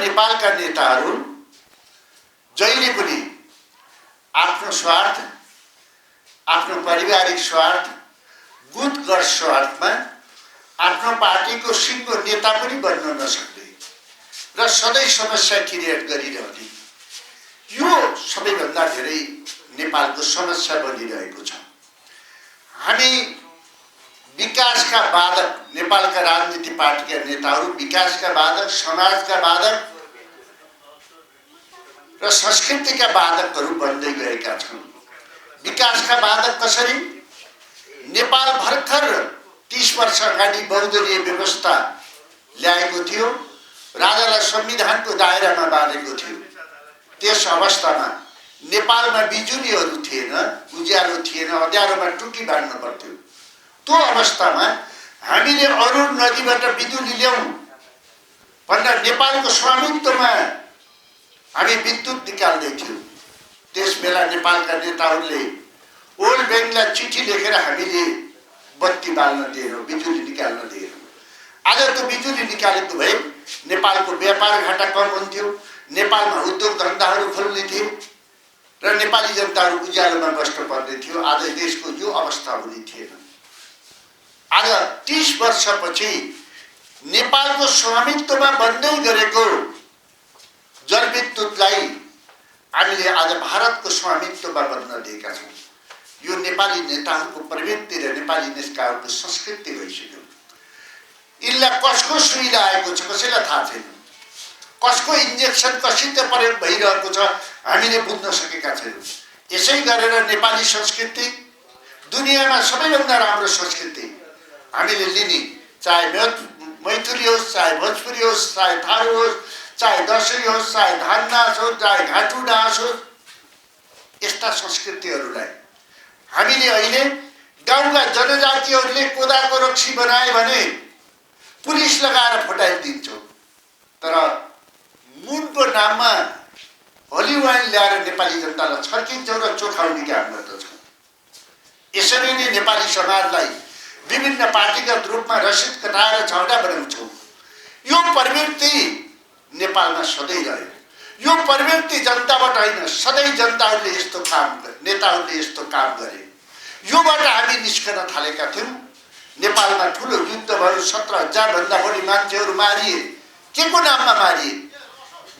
नेपालका नेताहरू जहिले पनि आफ्नो स्वार्थ, आफ्नो पारिवारिक स्वार्थ, गुटगत स्वार्थमा आफ्नो पार्टीको सिङ्गो नेता पनि बन्न नसक्ने र सधैँ समस्या क्रिएट गरिरहने, यो सबैभन्दा धेरै नेपालको समस्या बनिरहेको छ। हामी विकासका वादक, नेपालका राजनीतिक पार्टीका नेताहरू विकासका वादक, समाजका वादक र संस्कृतिका वादकहरू बन्दै गएका छन्। विकासका वादक कसरी? नेपाल भर्खर 30 वर्ष अगाडि बहुदलीय व्यवस्था ल्याएको थियो, राजालाई संविधानको दायरामा बाँधेको थियो। त्यस अवस्थामा नेपालमा बिजुलीहरू थिएन, उज्यालो थिएन, अँध्यारोमा टुकी बाँड्नु पर्थ्यो। त्यो अवस्थामा हामीले अरुण नदीबाट बिजुली ल्याउँ भनेर नेपालको स्वामित्वमा हामी विद्युत निकाल्दै थियौँ। त्यस बेला नेपालका नेताहरूले वर्ल्ड ब्याङ्कलाई चिठी लेखेर हामीले बत्ती बाल्न दिएनौँ, बिजुली निकाल्न दिएनौँ। आज त्यो बिजुली निकालेको भए नेपालको व्यापार घाटा कम हुन्थ्यो, नेपालमा उद्योग धन्दाहरू खोल्ने थिए र नेपाली जनताहरू उज्यालोमा बस्नु पर्ने थियो। आज देशको यो अवस्था हुने थिएन। आज 30 वर्षपछि नेपालको स्वामित्वमा बन्दै गरेको जलविद्युतलाई हामीले आज भारतको स्वामित्वमा बन्न दिएका छौँ। यो नेपाली नेताहरूको प्रवृत्ति र नेपाली नेताहरूको संस्कृति भइसक्यो। यसलाई कसको सुई लागेको छ कसैलाई थाहा छैन। कसको इन्जेक्सन कसित प्रयोग भइरहेको छ हामीले बुझ्न सकेका छैनौँ। यसै गरेर नेपाली संस्कृति दुनियाँमा सबैभन्दा राम्रो संस्कृति हामीले लिने, चाहे मैथिली होस्, चाहे भोजपुरी होस्, चाहे थारू होस्, चाहे दसैँ होस्, चाहे धान नाच होस्, चाहे घाटु डाँस होस्, यस्ता संस्कृतिहरूलाई हामीले अहिले गाउँका जनजातिहरूले कोदाको रक्सी बनाए भने पुलिस लगाएर फटाइदिन्छौँ। तर नुनको नाममा होली वाइन ल्याएर नेपाली जनतालाई छर्किन्छौँ र चोखाउने काम गर्दछौँ। यसरी नै नेपाली समाजलाई विभिन्न पार्टीगत रूपमा रसिद कटाएर झगडा बनाउँछौँ। यो प्रवृत्ति नेपालमा सधैँ रह्यो। यो प्रवृत्ति जनताबाट होइन, सधैँ जनताहरूले यस्तो काम गरे, नेताहरूले यस्तो काम गरे। योबाट हामी निस्कन थालेका थियौँ। नेपालमा ठुलो युद्ध भयो, 17,000 भन्दा बढी मान्छेहरू मारिए। के को नाममा मारिए?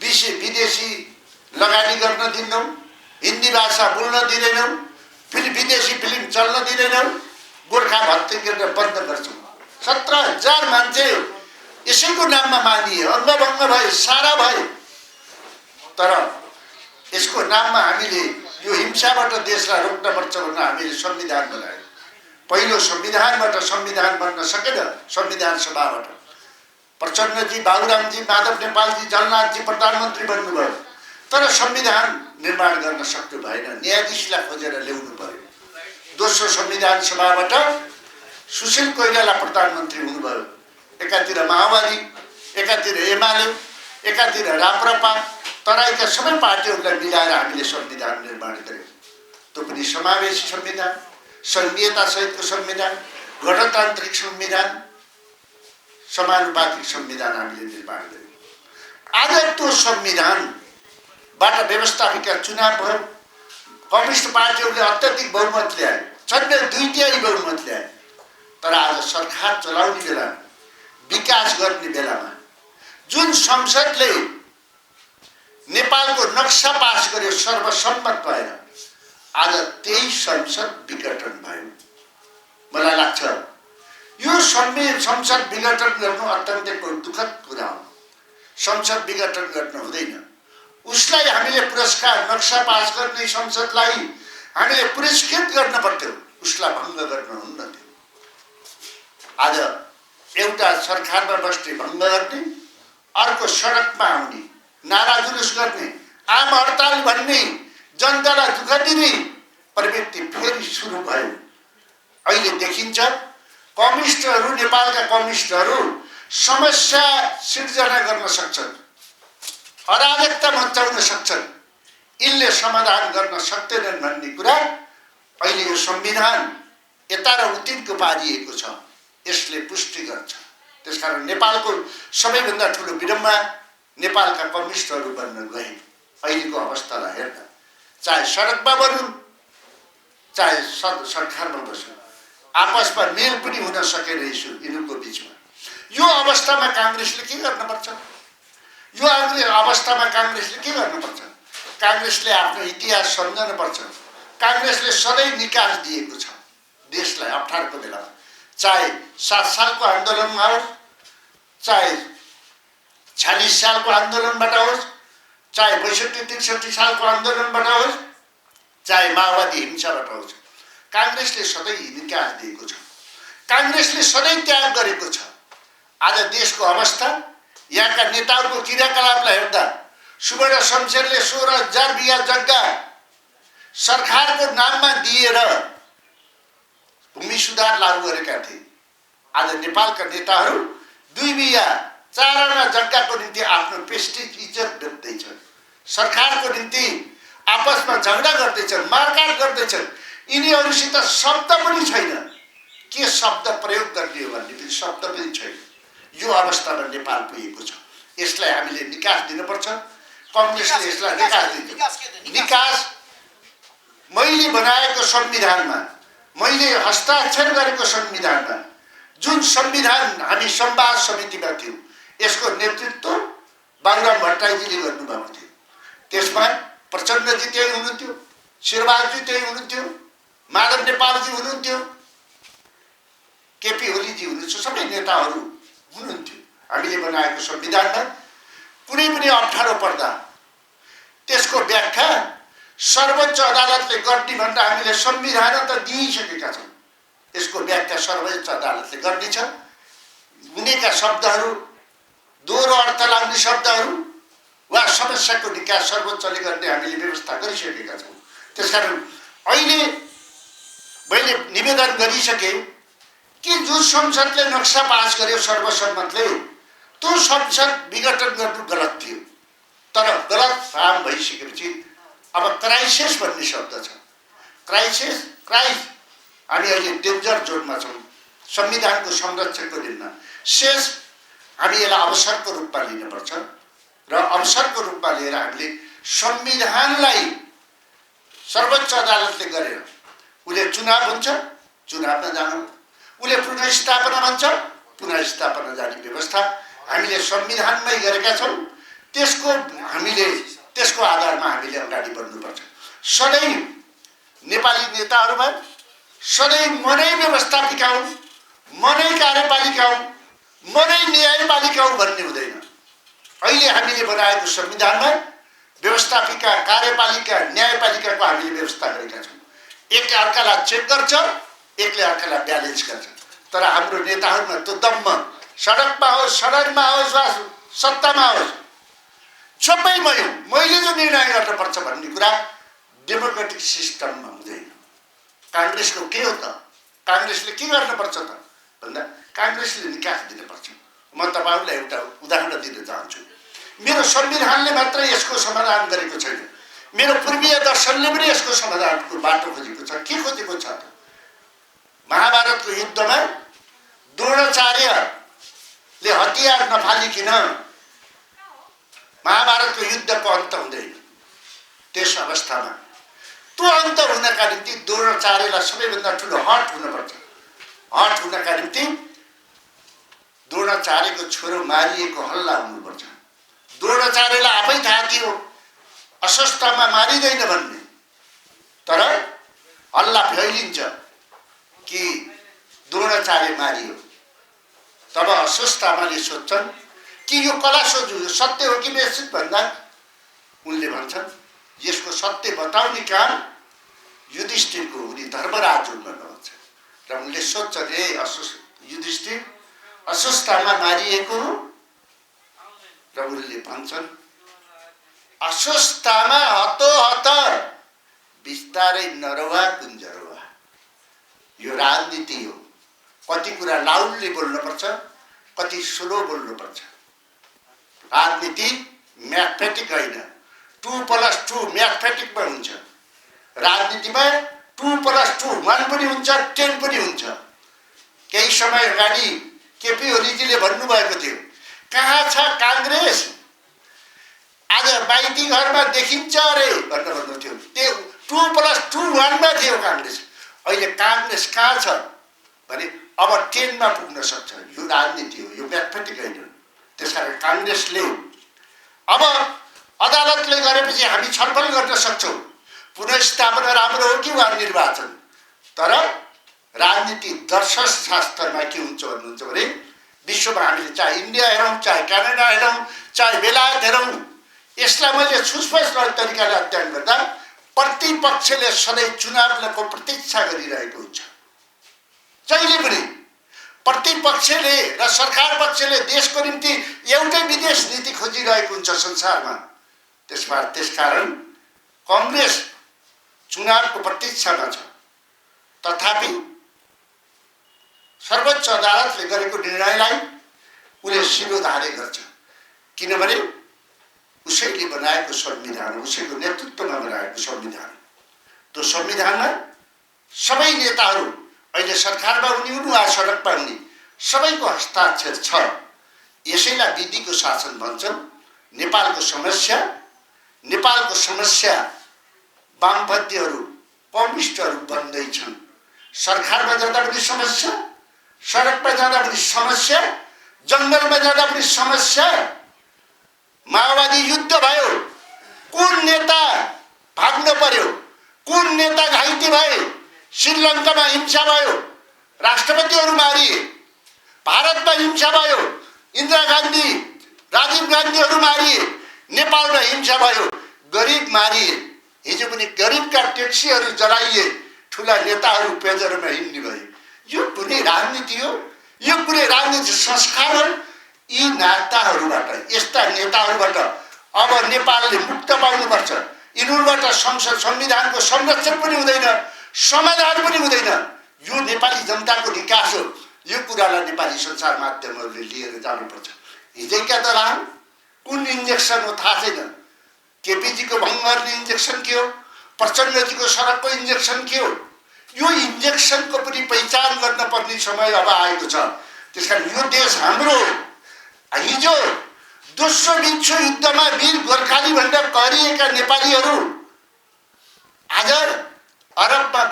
विदेशी लगानी गर्न दिदैनौँ, हिन्दी भाषा बोल्न दिँदैनौँ, विदेशी फिल्म चल्न दिँदैनौँ, गोर्खा भर्ती गरेर बन्द गर्छौँ। 17,000 मान्छे यसैको नाममा मानिए, अङ्गभङ्ग भए, सारा भए। तर यसको नाममा हामीले यो हिंसाबाट देशलाई रोक्नुपर्छ भनेर हामीले संविधान बनायौँ। पहिलो संविधानबाट संविधान बन्न सकेन। संविधान सभाबाट प्रचण्डजी, बाबुरामजी, माधव नेपालजी, जलनाथजी प्रधानमन्त्री बन्नुभयो। तर संविधान निर्माण गर्न सक्नु भएन, न्यायाधीशलाई खोजेर ल्याउनु पर्यो। दोस्रो संविधान सभाबाट सुशील कोइराला प्रधानमन्त्री हुनुभयो। एकातिर माओवादी, एकातिर एमाले, एकातिर राप्रपा, तराईका सबै पार्टीहरूलाई मिलाएर हामीले संविधान निर्माण गर्यौँ। त्यो पनि समावेशी संविधान, संघीयता सहितको संविधान, गणतान्त्रिक संविधान, समानुपातिक संविधान हामीले निर्माण गर्यौँ। आज त्यो संविधानबाट व्यवस्थापिका चुनाव भयो। कम्युनिस्ट पार्टीहरूले अत्याधिक बहुमत ल्याए, 2/3 बहुमत ल्याए। तर आज सरकार चलाउने बेला, विकास गर्ने बेलामा जुन संसदले नेपालको नक्सा पास गर्यो सर्वसम्मत भएर, आज त्यही संसद विघटन भयो। मलाई लाग्छ यो संसद विघटन गर्नु अत्यन्तै दुःखद कुरा हो। संसद विघटन गर्न हुँदैन। उसलाई हामीले पुरस्कार, नक्सा पास गर्ने संसदलाई हामीले पुरस्कृत गर्न पर्थ्यो, उसलाई भङ्ग गर्न हुन्न थियो। आज एउटा सरकारमा बस्ने भङ्ग गर्ने, अर्को सडकमा आउने, नारा जुलुस गर्ने, आम हडताल भन्ने, जनतालाई दुःख दिने प्रवृत्ति फेरि सुरु भयो। अहिले देखिन्छ कम्युनिस्टहरू, नेपालका कम्युनिस्टहरू समस्या सिर्जना गर्न सक्छन्, अराजकता मचाउन सक्छन्, यिनले समाधान गर्न सक्दैनन् भन्ने कुरा अहिले यो संविधान यता र उतिनको पारिएको छ, यसले पुष्टि गर्छ। त्यसकारण नेपालको सबैभन्दा ठुलो विडम्बना नेपालका कम्युनिस्टहरू बन्न गए। अहिलेको अवस्थालाई हेर्दा चाहे सडकमा बनुन् चाहे सरकारमा बसुन् आपसमा मेल पनि हुन सकेन यिनीहरूको बिचमा। यो अवस्थामा काङ्ग्रेसले के गर्नुपर्छ? यो अवस्थामा काङ्ग्रेसले के गर्नुपर्छ? काङ्ग्रेसले आफ्नो इतिहास सम्झनुपर्छ। काङ्ग्रेसले सधैँ निकास दिएको छ देशलाई अप्ठ्यारोको बेलामा, चाहे 7 सालको आन्दोलनमा होस्, चाहे 46 सालको आन्दोलनबाट होस्, चाहे 62-63 सालको आन्दोलनबाट होस्, चाहे माओवादी हिंसाबाट होस्, काङ्ग्रेसले सधैँ निकास दिएको छ। काङ्ग्रेसले सधैँ त्याग गरेको छ। आज देशको अवस्था, यहाँका नेताहरूको क्रियाकलापलाई हेर्दा सुवर्ण शमशेरले 16,000 बिघा जग्गा सरकारको नाममा दिएर भूमि सुधार लागू गरेका थिए। आज नेपालका नेताहरू 2 बिघा 4 आना जग्गाको निम्ति आफ्नो प्रेस्टिज इज्जत बेच्दैछन्, सरकारको निम्ति आपसमा झगडा गर्दैछन्, मारकाट गर्दैछन्। यिनीहरूसित शब्द पनि छैन, के शब्द प्रयोग गर्ने हो भन्ने शब्द पनि छैन। यो अवस्थामा नेपाल पुगेको छ। यसलाई हामीले निकास दिनुपर्छ। कांग्रेसले यसलाई निकास दिन्छ। निकास मैले बनाएको संविधानमा, मैले हस्ताक्षर गरेको संविधानमा, जुन संविधान हामी संवाद समितिमा थियौँ, यसको नेतृत्व बाबुराम भट्टराईजीले गर्नुभएको थियो। त्यसमा प्रचण्डजी त्यही हुनुहुन्थ्यो, शेरबहादुरजी त्यही हुनुहुन्थ्यो, माधव नेपालजी हुनुहुन्थ्यो, केपी ओलीजी हुनुहुन्थ्यो, सबै नेताहरू हुनुहुन्थ्यो। हामीले बनाएको संविधानमा कुनै पनि अप्ठ्यारो पर्दा त्यसको व्याख्या सर्वोच्च अदालतले गर्ने भनेर हामीले संविधान त दिइसकेका छौँ। यसको व्याख्या सर्वोच्च अदालतले गर्नेछ। हुनेका शब्दहरू, दोहोरो अर्थ लाग्ने शब्दहरू वा समस्याको निकास सर्वोच्चले गर्ने हामीले व्यवस्था गरिसकेका छौँ। त्यसकारण अहिले मैले निवेदन गरिसकेँ कि जो संसदले नक्सा पास गर्यो सर्वसम्मतले, त्यो संसद विघटन गर्नु गलत थियो। तर गलत फार्म भइसकेपछि अब क्राइसिस भन्ने शब्द छ। क्राइस हामी अहिले डेन्जर जोनमा छौँ संविधानको संरक्षणको निम्ति। शेष हामी यसलाई अवसरको रूपमा लिनुपर्छ र अवसरको रूपमा लिएर हामीले संविधानलाई सर्वोच्च अदालतले गरेर उसले चुनाव हुन्छ, चुनावमा जानु, उसले पुनर्स्थापना भन्छ, पुनर्स्थापना जाने व्यवस्था हामीले संविधानमै गरेका छौँ। त्यसको आधारमा हामीले अगाडि बढ्नुपर्छ। सधैँ नेपाली नेताहरूमा सधैँ मनै व्यवस्थापिका हुन्, मनै कार्यपालिका हुन्, मनै न्यायपालिका हुन् भन्ने हुँदैन। अहिले हामीले बनाएको संविधानमा व्यवस्थापिका, कार्यपालिका, न्यायपालिकाको हामीले व्यवस्था गरेका छौँ। एकले अर्कालाई चेक गर्छ, एकले अर्कालाई ब्यालेन्स गर्छ। तर हाम्रो नेताहरूमा त्यो दम्म, सडकमा होस्, सडनमा होस् वा सत्तामा होस्, सबै मैले जो निर्णय गर्नुपर्छ भन्ने कुरा डेमोक्रेटिक सिस्टममा हुँदैन। काङ्ग्रेसको के हो त? काङ्ग्रेसले के गर्नुपर्छ त भन्दा काङ्ग्रेसले निकास दिनुपर्छ। म तपाईँहरूलाई एउटा उदाहरण दिन चाहन्छु। मेरो संविधानले मात्र यसको समाधान गरेको छैन, मेरो पूर्वीय दर्शनले पनि यसको समाधानको बाटो खोजेको छ। के खोजेको छ त? महाभारतको युद्धमा द्रोणाचार्यले हतियार नफालिकन महाभारतको युद्धको अन्त हुँदैन। त्यस अवस्थामा त्यो अन्त हुनका निम्ति द्रोणाचार्यलाई सबैभन्दा ठुलो हट हुनुपर्छ। हट हुनका निम्ति द्रोणाचार्यको छोरो मारिएको हल्ला हुनुपर्छ। द्रोणाचार्यलाई आफै थाहा थियो अस्वस्थमा मारिँदैन भन्ने, तर हल्ला फैलिन्छ कि द्रोणाचार्य मारियो। तब अस्वस्थामाले सोध्छन् कि यो कला सोझु सत्य हो कि बेसित भन्दा उनले भन्छन् यसको सत्य बताउने काम युधिष्ठिरको, उनी धर्मराज हुन् भन्नुहुन्छ। र उनले सोध्छन् ए युधिष्ठिर अस्वस्थमा मारिएको हो? र उनले भन्छन् अस्वस्थमा हतोहत बिस्तारै नरवा कुञ्जरवा। यो राजनीति हो। कति कुरा लाउडले बोल्नुपर्छ, कति स्लो बोल्नुपर्छ। राजनीति म्याथमेटिक होइन, 2+2 म्याथमेटिकमा हुन्छ। राजनीतिमा 2+2 1 पनि हुन्छ, 10 पनि हुन्छ। केही समय अगाडि केपी ओलीजीले भन्नुभएको थियो, कहाँ छ काङ्ग्रेस? माइती घरमा देखिन्छ अरे भनेर भन्नुहुन्थ्यो। त्यो 2+2 मा थियो काङ्ग्रेस। अहिले काङ्ग्रेस कहाँ छ भने अब 10 मा पुग्न सक्छ। यो राजनीति हो, यो म्याथमेटिक होइन। त्यसकारण काङ्ग्रेसले अब अदालतले गरेपछि हामी छलफल गर्न सक्छौँ पुनर्स्थापना राम्रो हो कि वा निर्वाचन। तर राजनीति दर्शनशास्त्रमा के हुन्छ भन्नुहुन्छ भने विश्वमा हामीले चाहे इन्डिया हेरौँ, चाहे क्यानाडा हेरौँ, चाहे बेलायत हेरौँ, यसलाई मैले सुस्पष्ट तरिकाले अध्ययन गर्दा प्रतिपक्षले सधैँ चुनावको प्रतीक्षा गरिरहेको हुन्छ। जहिले पनि प्रतिपक्षले र सरकार पक्षले देशको निम्ति एउटै विदेश नीति खोजिरहेको हुन्छ संसारमा। त्यसकारण कांग्रेस चुनावको प्रतीक्षामा छ। तथापि सर्वोच्च अदालतले गरेको निर्णयलाई उले शिरोधार्य गर्छ, किनभने उसैले बनाएको संविधान, उसैको नेतृत्वमा बनाएको संविधान। त्यो संविधानमा सबै नेताहरू अहिले सरकारमा हुने वा सडकमा हुने सबैको हस्ताक्षर छ। यसैलाई विधिको शासन भन्छन्। नेपालको समस्या वामपन्थीहरू कम्युनिस्टहरू बन्दैछन्। सरकारमा जाँदा पनि समस्या, सडकमा जाँदा पनि समस्या, जङ्गलमा जाँदा पनि समस्या। माओवादी युद्ध भयो, कुन नेता भाग्न पर्यो, कुन नेता घाइते भए, श्रीलङ्कामा हिंसा भयो, राष्ट्रपतिहरू मारिए, भारतमा हिंसा भयो, इन्दिरा गान्धी, राजीव गान्धीहरू मारिए, नेपालमा हिंसा भयो, गरिब मारिए। हिजो पनि गरिबका ट्याक्सीहरू जलाइए, ठुला नेताहरू पेजरमा हिँड्ने भए। यो कुनै राजनीति हो? यो कुनै राजनीति संस्कार हो? यी नेताहरूबाट, यस्ता नेताहरूबाट अब नेपालले मुक्त पाउनुपर्छ। यिनीहरूबाट संविधानको संरक्षण पनि हुँदैन, समाधान पनि हुँदैन। यो नेपाली जनताको विकास हो। यो कुरालाई नेपाली सञ्चार माध्यमहरूले लिएर जानुपर्छ। हिजैका दौरान कुन इन्जेक्सन हो थाहा छैन। केपीजीको भङ्ग गर्ने इन्जेक्सन के हो, प्रचण्डजीको सडकको इन्जेक्सन के हो, यो इन्जेक्सनको पनि पहिचान गर्न पर्ने समय अब आएको छ। त्यसकारण यो देश हाम्रो हो। हिजो दोस्रो विश्व युद्धमा वीर गोर्खाली भनेर कहरिएका नेपालीहरू आज अरबमा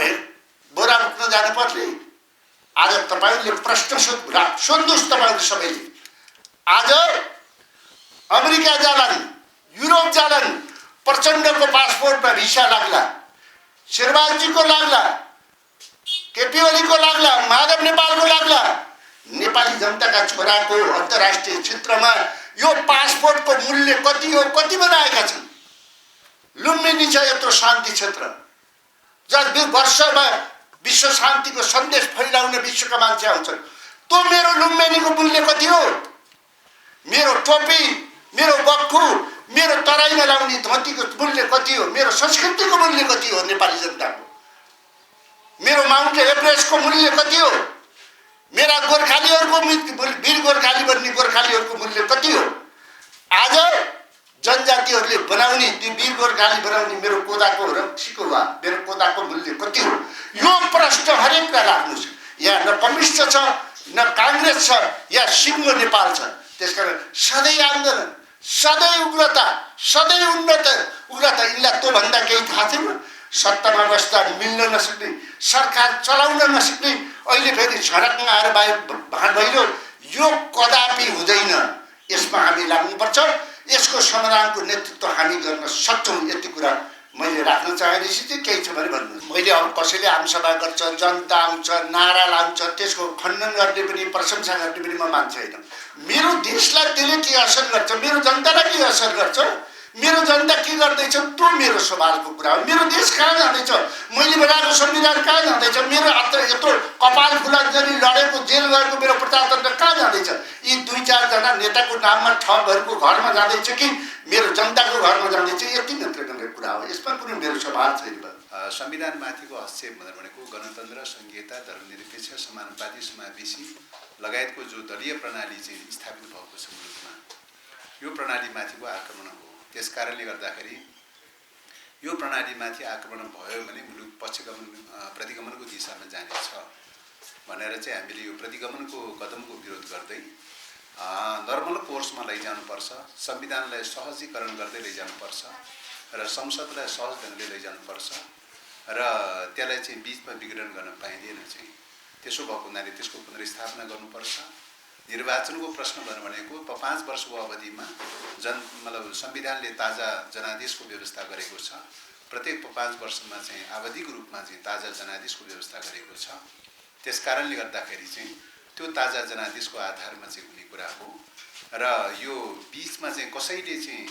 बोरा बोक्न जानु पर्ने। आज तपाईँले प्रश्न सोध्नुहोस्, तपाईँहरू सबैले। आज अमेरिका जालान्, युरोप जालान्, प्रचण्डको पासपोर्टमा भिसा लाग्ला, शेरबहादुरजीको लाग्ला, केपी ओलीको लाग्ला, माधव नेपालको लाग्ला। नेपाली जनताका छोराको अन्तर्राष्ट्रिय क्षेत्रमा यो पासपोर्टको मूल्य कति हो, कति बनाएका छन्। लुम्बिनी छ यत्रो शान्ति क्षेत्र, जहाँ वर्षमा विश्व शान्तिको सन्देश फैलाउने विश्वका मान्छे आउँछन्। त्यो मेरो लुम्बिनीको मूल्य कति हो? मेरो टोपी, मेरो बक्खु, मेरो तराईमा लाउने धोतीको मूल्य कति हो? मेरो संस्कृतिको मूल्य कति हो? नेपाली जनताको मेरो माउन्ट एभरेस्टको मूल्य कति हो? मेरा गोर्खालीहरूको वीर गोर्खाली भन्ने गोर्खालीहरूको मूल्य कति हो? आज जनजातिहरूले बनाउने, ती वीर गोर्खाली बनाउने मेरो कोदाको रक्सीको वा मेरो कोदाको मूल्य कति हो? यो प्रश्न हरेकलाई राख्नुहोस्। यहाँ न कम्युनिस्ट छ, न काङ्ग्रेस छ, या सिङ्गो नेपाल छ। त्यसकारण सधैँ आन्दोलन, सधैँ उग्रता, सधैँ उग्रता। यिनलाई त्योभन्दा केही थाहा छैन। सत्तामा बस्दा मिल्न नसक्ने, सरकार चलाउन नसक्ने, अहिले फेरि झडकमा आएर भाँड भइरो, यो कदापि हुँदैन। यसमा हामी लाग्नुपर्छ। यसको समाधानको नेतृत्व हामी गर्न सक्छौँ। यति कुरा मैले राख्न चाहेपछि चाहिँ केही छ भने भन्नु। मैले अब कसैले आमसभा गर्छ, जनता आउँछ, नारा लाउँछ, त्यसको खण्डन गर्ने पनि प्रशंसा गर्ने पनि म मान्छे होइन। मेरो देशलाई त्यसले के असर गर्छ, मेरो जनतालाई के असर गर्छ, मेरो जनता के गर्दैछ, त्यो मेरो सवालको कुरा हो। मेरो देश कहाँ जाँदैछ, मैले बनाएको संविधान कहाँ जाँदैछ, मेरो यत्रो कपाल फुलाजरी लडेको जेल गएको मेरो प्रजातन्त्र कहाँ जाँदैछ? यी 2-4 जना नेताको नाममा ठगहरूको घरमा जाँदैछ कि मेरो जनताको घरमा जाँदैछ? यति मात्र कुरा हो। यसमा कुनै मेरो सवाल छैन। संविधानमाथिको हस्तक्षेप भनेको गणतन्त्र, संघीयता, धर्मनिरपेक्ष, समानुपाती, समावेशी लगायतको जो दलीय प्रणाली चाहिँ स्थापित भएको छ मुलुकमा, यो प्रणालीमाथिको आक्रमण हो। त्यसकारणले गर्दाखेरि यो प्रणालीमाथि आक्रमण भयो भने मुलुक प्रतिगमनको दिशामा जानेछ भनेर चाहिँ हामीले यो प्रतिगमनको कदमको विरोध गर्दै नर्मल कोर्समा लैजानुपर्छ, संविधानलाई सहजीकरण गर्दै लैजानुपर्छ र संसदलाई सहज ढङ्गले लैजानुपर्छ र त्यसलाई चाहिँ बीचमा विघटन गर्न पाइँदैन चाहिँ। त्यसो भएको हुनाले त्यसको पुनर्स्थापना गर्नुपर्छ। निर्वाचनको प्रश्न गर्नु भनेको 5 वर्षको अवधिमा मतलब संविधानले ताजा जनादेशको व्यवस्था गरेको छ। प्रत्येक 5 वर्षमा चाहिँ आवधिक रूपमा चाहिँ ताजा जनादेशको व्यवस्था गरेको छ। त्यसकारणले गर्दाखेरि चाहिँ त्यो ताजा जनादेशको आधारमा चाहिँ हुने कुरा हो र यो बीचमा चाहिँ कसैले चाहिँ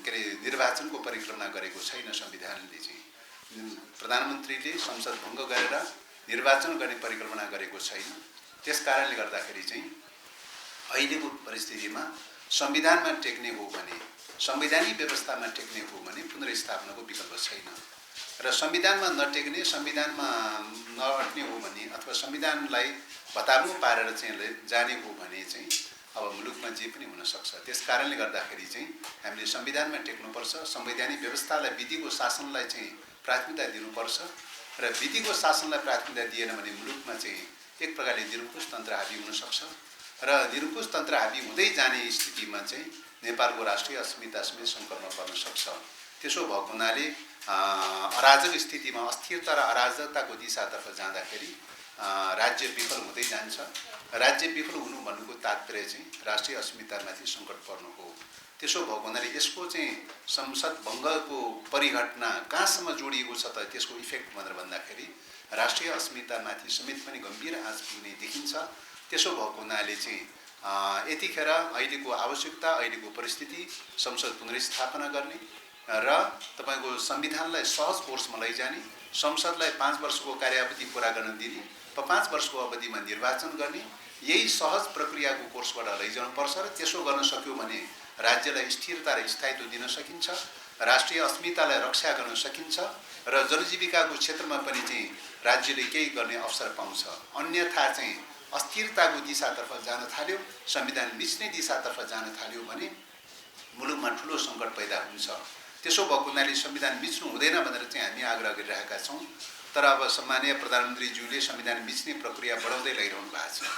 के अरे निर्वाचनको परिक्रमा गरेको छैन। संविधानले चाहिँ प्रधानमन्त्रीले संसद भङ्ग गरेर निर्वाचन गर्ने परिकल्पना गरेको छैन। त्यसकारणले गर्दाखेरि चाहिँ अहिलेको परिस्थितिमा संविधानमा टेक्ने हो भने, संवैधानिक व्यवस्थामा टेक्ने हो भने पुनर्स्थापनाको विकल्प छैन र संविधानमा नटेक्ने, संविधानमा नअट्ने हो भने अथवा संविधानलाई भताभुङ पारेर चाहिँ जाने हो भने चाहिँ अब मुलुकमा जे पनि हुन सक्छ। त्यसकारणले गर्दाखेरि चाहिँ हामीले संविधानमा टेक्नुपर्छ, संवैधानिक व्यवस्थालाई, विधिको शासनलाई चाहिँ प्राथमिकता दिनुपर्छ र विधिको शासनलाई प्राथमिकता दिएन भने मुलुकमा चाहिँ एक प्रकारले निरङ्कुश तन्त्र हावी हुन सक्छ र निरङ्कुश तन्त्र हावी हुँदै जाने स्थितिमा चाहिँ नेपालको राष्ट्रिय अस्मिता समेत सङ्कटमा पर्न सक्छ। त्यसो भएको हुनाले अराजक स्थितिमा अस्थिरता र अराजकताको दिशातर्फ जाँदाखेरि राज्य विफल हुँदै जान्छ। राज्य विफल हुनु भन्नुको तात्पर्य चाहिँ राष्ट्रिय अस्मितामाथि सङ्कट पर्नु हो। त्यसो भएको हुनाले यसको चाहिँ संसद भङ्गको परिघटना कहाँसम्म जोडिएको छ त त्यसको इफेक्ट भनेर भन्दाखेरि राष्ट्रिय अस्मितामाथि समेत पनि गम्भीर आँच पुग्ने देखिन्छ। त्यसो भएको हुनाले चाहिँ यतिखेर अहिलेको आवश्यकता, अहिलेको परिस्थिति संसद पुनर्स्थापना गर्ने र तपाईको संविधानलाई सहज कोर्समा लैजाने, संसदलाई 5 वर्षको कार्यावधि पूरा गर्न दिने, 5 वर्षको अवधिमा निर्वाचन गर्ने, यही सहज प्रक्रियाको कोर्सबाट लैजानुपर्छ र त्यसो गर्न सक्यो भने राज्यलाई स्थिरता र स्थायित्व दिन सकिन्छ, राष्ट्रिय अस्मितालाई रक्षा गर्न सकिन्छ र जनजीविकाको क्षेत्रमा पनि चाहिँ राज्यले केही गर्ने अवसर पाउँछ। अन्यथा चाहिँ अस्थिरताको दिशातर्फ जान थाल्यो, संविधान मिच्ने दिशातर्फ जान थाल्यो भने मुलुकमा ठुलो सङ्कट पैदा हुन्छ। त्यसो भएको हुनाले संविधान मिच्नु हुँदैन भनेर चाहिँ हामी आग्रह गरिरहेका छौँ। तर अब सम्माननीय प्रधानमन्त्रीज्यूले संविधान मिच्ने प्रक्रिया बढाउँदै लैरहनु भएको छ।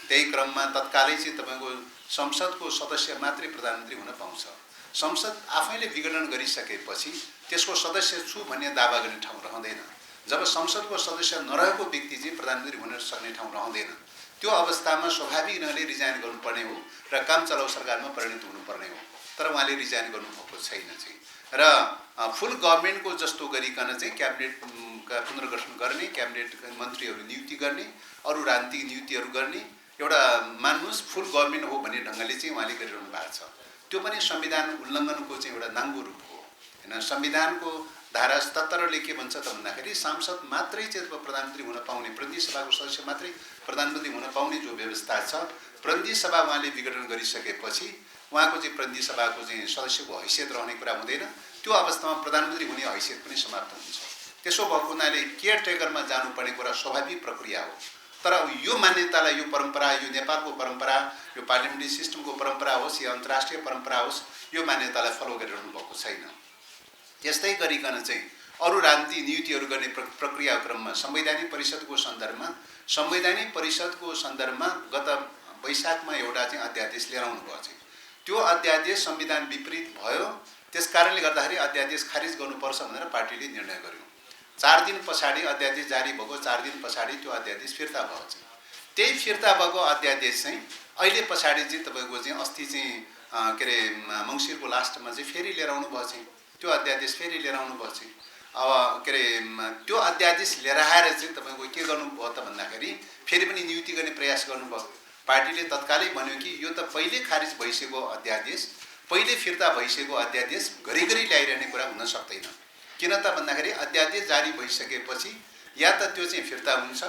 त्यही क्रममा तत्कालै चाहिँ तपाईँको संसदको सदस्य मात्रै प्रधानमन्त्री हुन पाउँछ। संसद आफैले विघटन गरिसकेपछि त्यसको सदस्य छु भन्ने दावा गर्ने ठाउँ रहँदैन। जब संसदको सदस्य नरहेको व्यक्ति चाहिँ प्रधानमन्त्री हुन सक्ने ठाउँ रहँदैन। त्यो अवस्थामा स्वाभाविक ढङ्गले रिजाइन गर्नुपर्ने हो र काम चलाउ सरकारमा परिणत हुनुपर्ने हो। तर उहाँले रिजाइन गर्नुभएको छैन चाहिँ र फुल गभर्मेन्टको जस्तो गरिकन चाहिँ क्याबिनेटका पुनर्गठन गर्ने, क्याबिनेट मन्त्रीहरू नियुक्ति गर्ने, अरू राजनीतिक नियुक्तिहरू गर्ने, एउटा मान्नुहोस् फुल गभर्मेन्ट हो भन्ने ढङ्गले चाहिँ उहाँले गरिरहनु भएको छ। त्यो पनि संविधान उल्लङ्घनको चाहिँ एउटा नाङ्गो रूप हो हैन। संविधानको धारा 77ले के भन्छ त भन्दाखेरि सांसद मात्रै चाहिँ प्रधानमन्त्री हुन पाउने, प्रतिनिधि सभाको सदस्य मात्रै प्रधानमन्त्री हुन पाउने जो व्यवस्था छ, प्रतिनिधि सभा उहाँले विघटन गरिसकेपछि उहाँको चाहिँ प्रतिनिधि सभाको चाहिँ सदस्यको हैसियत रहने कुरा हुँदैन। त्यो अवस्थामा प्रधानमन्त्री हुने हैसियत पनि समाप्त हुन्छ। त्यसो भएको हुनाले केयरटेकरमा जानुपर्ने कुरा स्वाभाविक प्रक्रिया हो। तर यो मान्यतालाई, यो परम्परा, यो नेपालको परम्परा, यो पार्लियामेन्ट्री सिस्टमको परम्परा होस् या अन्तर्राष्ट्रिय परम्परा होस्, यो मान्यतालाई फलो गरिरहनु भएको छैन। त्यस्तै गरिकन चाहिँ अरू राजनीतिक नियुक्तिहरू गर्ने प्रक्रिया क्रममा संवैधानिक परिषदको सन्दर्भमा गत वैशाखमा एउटा चाहिँ अध्यादेश लिएर आउनु भयो चाहिँ। त्यो अध्यादेश संविधान विपरीत भयो। त्यसकारणले गर्दाखेरि अध्यादेश खारिज गर्नुपर्छ भनेर पार्टीले निर्णय गर्यो। 4 दिन पछाडि अध्यादेश जारी भएको 4 दिन पछाडि त्यो अध्यादेश फिर्ता भयो चाहिँ। त्यही फिर्ता भएको अध्यादेश चाहिँ अहिले पछाडि चाहिँ तपाईँको चाहिँ अस्ति चाहिँ के अरे मङ्सिरको लास्टमा चाहिँ फेरि लिएर आउनु भयो चाहिँ। त्यो अध्यादेश फेरि लिएर आउनु भयो चाहिँ। अब के अरे त्यो अध्यादेश लिएर आएर चाहिँ तपाईँको के गर्नुभयो त भन्दाखेरि फेरि पनि नियुक्ति गर्ने प्रयास गर्नुभयो। पार्टीले तत्कालै भन्यो कि यो त पहिले खारिज भइसकेको अध्यादेश, पहिले फिर्ता भइसकेको अध्यादेश घरिघरि ल्याइरहने कुरा हुन सक्दैन। किन त भन्दाखेरि अध्यादेश जारी भइसकेपछि या त त्यो चाहिँ फिर्ता हुन्छ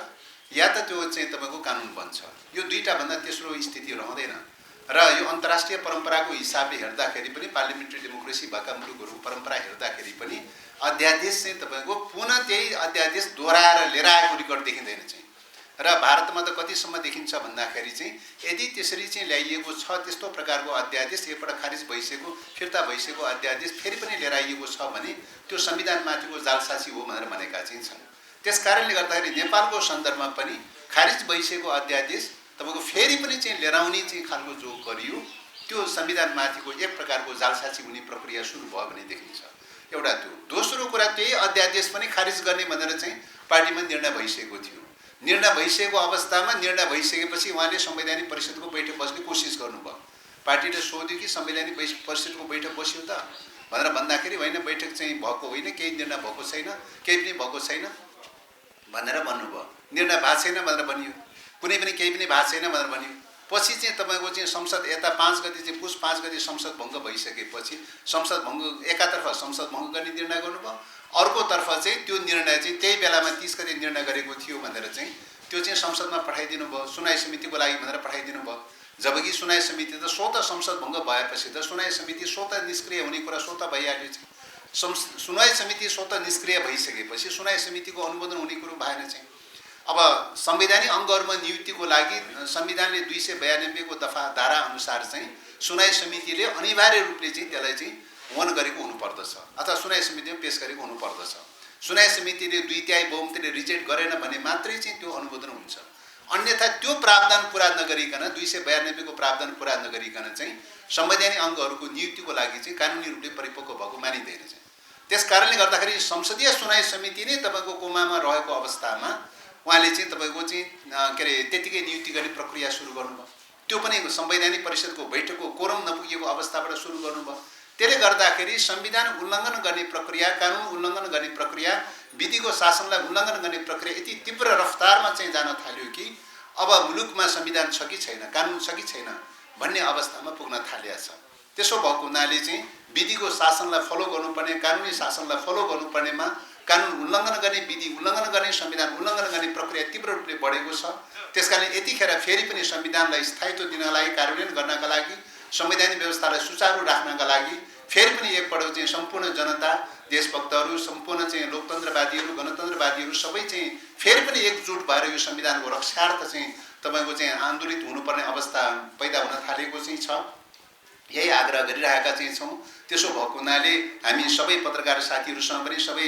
या त त्यो चाहिँ तपाईँको कानुन बन्छ। यो दुईटा भन्दा तेस्रो स्थिति रहँदैन। र यो अन्तर्राष्ट्रिय परम्पराको हिसाबले हेर्दाखेरि पनि, पार्लियामेन्ट्री डेमोक्रेसी भएका मुलुकहरूको परम्परा हेर्दाखेरि पनि अध्यादेश चाहिँ तपाईँको पुनः त्यही अध्यादेश दोहोऱ्याएर लिएर आएको रेकर्ड देखिँदैन चाहिँ। र भारतमा त कतिसम्म देखिन्छ भन्दाखेरि चाहिँ यदि त्यसरी चाहिँ ल्याइएको छ त्यस्तो प्रकारको अध्यादेश, एकपल्ट खारिज भइसकेको फिर्ता भइसकेको अध्यादेश फेरि पनि लिएर आइएको छ भने त्यो संविधानमाथिको जालसाजी हो भनेर भनेका चाहिँ छन्। त्यसकारणले गर्दाखेरि नेपालको सन्दर्भमा पनि खारिज भइसकेको अध्यादेश तपाईँको फेरि पनि चाहिँ लिएर आउने चाहिँ खालको जो गरियो त्यो संविधानमाथिको एक प्रकारको जालसाजी हुने प्रक्रिया सुरु भयो भने देखिन्छ। एउटा त्यो। दोस्रो कुरा त्यही अध्यादेश पनि खारिज गर्ने भनेर चाहिँ पार्टीमा निर्णय भइसकेको थियो। निर्णय भइसकेको अवस्थामा निर्णय भइसकेपछि उहाँले संवैधानिक परिषदको बैठक बस्ने कोसिस गर्नुभयो। पार्टीले सोध्यो कि संवैधानिक परिषदको बैठक बस्यो त भनेर भन्दाखेरि होइन, बैठक चाहिँ भएको होइन, केही निर्णय भएको छैन, केही पनि भएको छैन भनेर भन्नुभयो। निर्णय भएको छैन भनेर भनियो, कुनै पनि केही पनि भएको छैन भनेर भनियो। पछि चाहिँ तपाईँको चाहिँ संसद यता 5 गते चाहिँ पुस 5 गते संसद भङ्ग भइसकेपछि संसद भङ्ग एकातर्फ संसद भङ्ग गर्ने निर्णय गर्नुभयो, अर्कोतर्फ चाहिँ त्यो निर्णय चाहिँ त्यही बेलामा 30 गते निर्णय गरेको थियो भनेर चाहिँ त्यो चाहिँ संसदमा पठाइदिनु भयो, सुनाइ समितिको लागि भनेर पठाइदिनु भयो। जबकि सुनाइ समिति त स्वतः संसद भङ्ग भएपछि त सुनाइ समिति स्वतः निष्क्रिय हुने कुरा स्वतः भइहाल्यो। चाहिँ सुनाइ समिति स्वतः निष्क्रिय भइसकेपछि सुनाइ समितिको अनुमोदन हुने कुरो भएन। चाहिँ अब संवैधानिक अङ्गहरूमा नियुक्तिको लागि संविधानले 292 को दफा धारा अनुसार चाहिँ सुनाइ समितिले अनिवार्य रूपले चाहिँ त्यसलाई चाहिँ वन गरेको हुनुपर्दछ अथवा सुनाइ समितिमा पेश गरेको हुनुपर्दछ। सुनाइ समितिले 2/3 बहुमतले रिजेक्ट गरेन भने मात्रै चाहिँ त्यो अनुमोदन हुन्छ। अन्यथा त्यो प्रावधान पुरा नगरिकन 292 को प्रावधान पुरा नगरिकन चाहिँ संवैधानिक अङ्गहरूको नियुक्तिको लागि चाहिँ कानुनी रूपले परिपक्व भएको मानिँदैन। चाहिँ त्यसकारणले गर्दाखेरि संसदीय सुनाइ समिति नै तपाईँको कोमामा रहेको अवस्थामा उहाँले चाहिँ तपाईँको चाहिँ के अरे त्यतिकै नियुक्ति गर्ने प्रक्रिया सुरु गर्नुभयो। त्यो पनि संवैधानिक परिषदको बैठकको कोरम नपुगेको अवस्थाबाट सुरु गर्नुभयो। त्यसले गर्दाखेरि संविधान उल्लङ्घन गर्ने प्रक्रिया, कानुन उल्लङ्घन गर्ने प्रक्रिया, विधिको शासनलाई उल्लङ्घन गर्ने प्रक्रिया यति तीव्र रफ्तारमा चाहिँ जान थाल्यो कि अब मुलुकमा संविधान छ कि छैन, कानुन छ कि छैन भन्ने अवस्थामा पुग्न थालेको छ। त्यसो भएको हुनाले चाहिँ विधिको शासनलाई फलो गर्नुपर्ने, कानुनी शासनलाई फलो गर्नुपर्नेमा कानुन उल्लङ्घन गर्ने, विधि उल्लङ्घन गर्ने, संविधान उल्लङ्घन गर्ने प्रक्रिया तीव्र रूपले बढेको छ। त्यसकारण यतिखेर फेरि पनि संविधानलाई स्थायित्व दिनका लागि, कार्यान्वयन गर्नका लागि, संवैधानिक व्यवस्थालाई सुचारू राख्नका लागि फेरि पनि एकपटक चाहिँ सम्पूर्ण जनता, देशभक्तहरू, सम्पूर्ण चाहिँ लोकतन्त्रवादीहरू, गणतन्त्रवादीहरू सबै चाहिँ फेरि पनि एकजुट भएर यो संविधानको रक्षार्थ चाहिँ तपाईँको चाहिँ आन्दोलित हुनुपर्ने अवस्था पैदा हुन थालेको चाहिँ छ। यही आग्रह गरिरहेका चाहिँ छौँ। त्यसो भएको हुनाले हामी सबै पत्रकार साथीहरूसँग पनि, सबै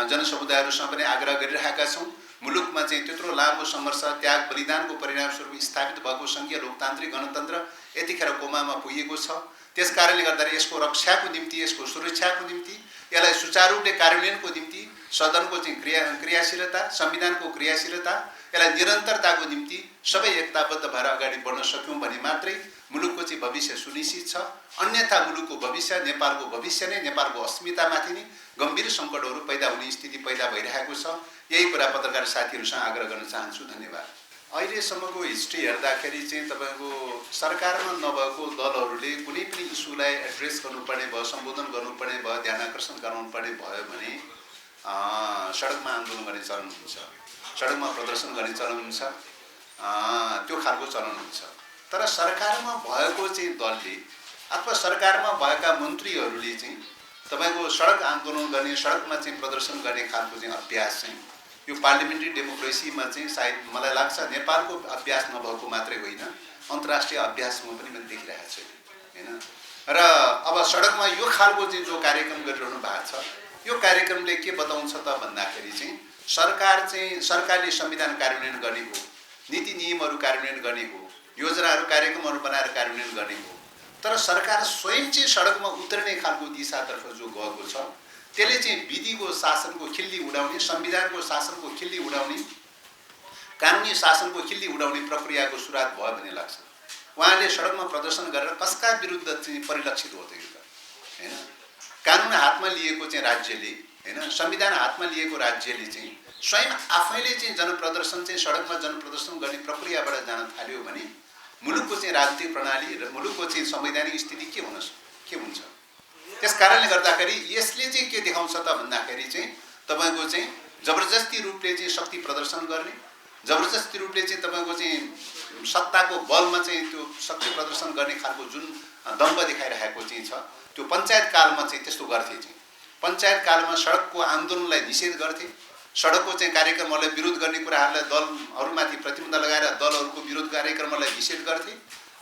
जनसमुदायहरूसँग पनि आग्रह गरिरहेका छौँ। मुलुकमा चाहिँ त्यत्रो लामो सङ्घर्ष, त्याग, बलिदानको परिणामस्वरूप स्थापित भएको सङ्घीय लोकतान्त्रिक गणतन्त्र यतिखेर कोमामा पुगेको छ। त्यसकारणले गर्दाखेरि यसको रक्षाको निम्ति, यसको सुरक्षाको निम्ति, यसलाई सुचारू रूपले कार्यान्वयनको निम्ति सदनको चाहिँ क्रियाशीलता, संविधानको क्रियाशीलता, यसलाई निरन्तरताको निम्ति सबै एकताबद्ध भएर अगाडि बढ्न सक्यौँ भने मात्रै मुलुकको चाहिँ भविष्य सुनिश्चित छ। अन्यथा मुलुकको भविष्य, नेपालको भविष्य नै, नेपालको अस्मितामाथि नै गम्भीर सङ्कटहरू पैदा हुने स्थिति पैदा भइरहेको छ। यही कुरा पत्रकार साथीहरूसँग आग्रह गर्न चाहन्छु। धन्यवाद। अहिलेसम्मको हिस्ट्री हेर्दाखेरि चाहिँ तपाईँको सरकारमा नभएको दलहरूले कुनै पनि इस्युलाई एड्रेस गर्नुपर्ने भयो, सम्बोधन गर्नुपर्ने भयो, ध्यान आकर्षण गराउनुपर्ने भयो भने सडकमा आन्दोलन गर्ने चलन हुन्छ, सडकमा प्रदर्शन गर्ने चलन हुन्छ, त्यो खालको चलन हुन्छ। तर सरकारमा भएको चाहिँ दलले अथवा सरकारमा भएका मन्त्रीहरूले चाहिँ तपाईँको सडक आन्दोलन गर्ने, सडकमा चाहिँ प्रदर्शन गर्ने खालको चाहिँ अभ्यास चाहिँ यो पार्लिमेन्ट्री डेमोक्रेसीमा चाहिँ सायद मलाई लाग्छ नेपालको अभ्यास नभएको मात्रै होइन, अन्तर्राष्ट्रिय अभ्यासमा पनि मैले देखिरहेको छु होइन। र अब सडकमा यो खालको चाहिँ जो कार्यक्रम गरिरहनु भएको छ, यो कार्यक्रमले के बताउँछ त भन्दाखेरि चाहिँ सरकारले संविधान कार्यान्वयन गर्ने हो, नीति नियमहरू कार्यान्वयन गर्ने हो, योजनाहरू कार्यक्रमहरू बनाएर कार्यान्वयन गर्ने हो। तर सरकार स्वयं चाहिँ सडकमा उत्रने खालको दिशातर्फ जो गएको छ, त्यसले चाहिँ विधिको शासनको खिल्ली उडाउने, संविधानको शासनको खिल्ली उडाउने, कानुनी शासनको खिल्ली उडाउने प्रक्रियाको सुरुवात भयो भन्ने लाग्छ। उहाँले सडकमा प्रदर्शन गरेर कसका विरुद्ध चाहिँ परिलक्षित हो त यो त होइन। कानुन हातमा लिएको चाहिँ राज्यले होइन, संविधान हातमा लिएको राज्यले चाहिँ स्वयं आफैले चाहिँ जनप्रदर्शन चाहिँ सडकमा जनप्रदर्शन गर्ने प्रक्रियाबाट जान थाल्यो भने मुलुकको चाहिँ राजनीतिक प्रणाली र मुलुकको चाहिँ संवैधानिक स्थिति के हुन्छ। त्यसकारणले गर्दाखेरि यसले चाहिँ के देखाउँछ त भन्दाखेरि चाहिँ तपाईँको चाहिँ जबरजस्ती रूपले चाहिँ शक्ति प्रदर्शन गर्ने, जबरजस्ती रूपले चाहिँ तपाईँको चाहिँ सत्ताको बलमा चाहिँ त्यो शक्ति प्रदर्शन गर्ने खालको जुन दम्भ देखाइरहेको चाहिँ छ, त्यो पञ्चायत कालमा चाहिँ त्यस्तो गर्थे। चाहिँ पञ्चायत कालमा सडकको आन्दोलनलाई निषेध गर्थे, सडकको चाहिँ कार्यक्रमहरूलाई विरोध गर्ने कुराहरूलाई दलहरूमाथि प्रतिबन्ध लगाएर दलहरूको विरोध कार्यक्रमहरूलाई निषेध गर्थे।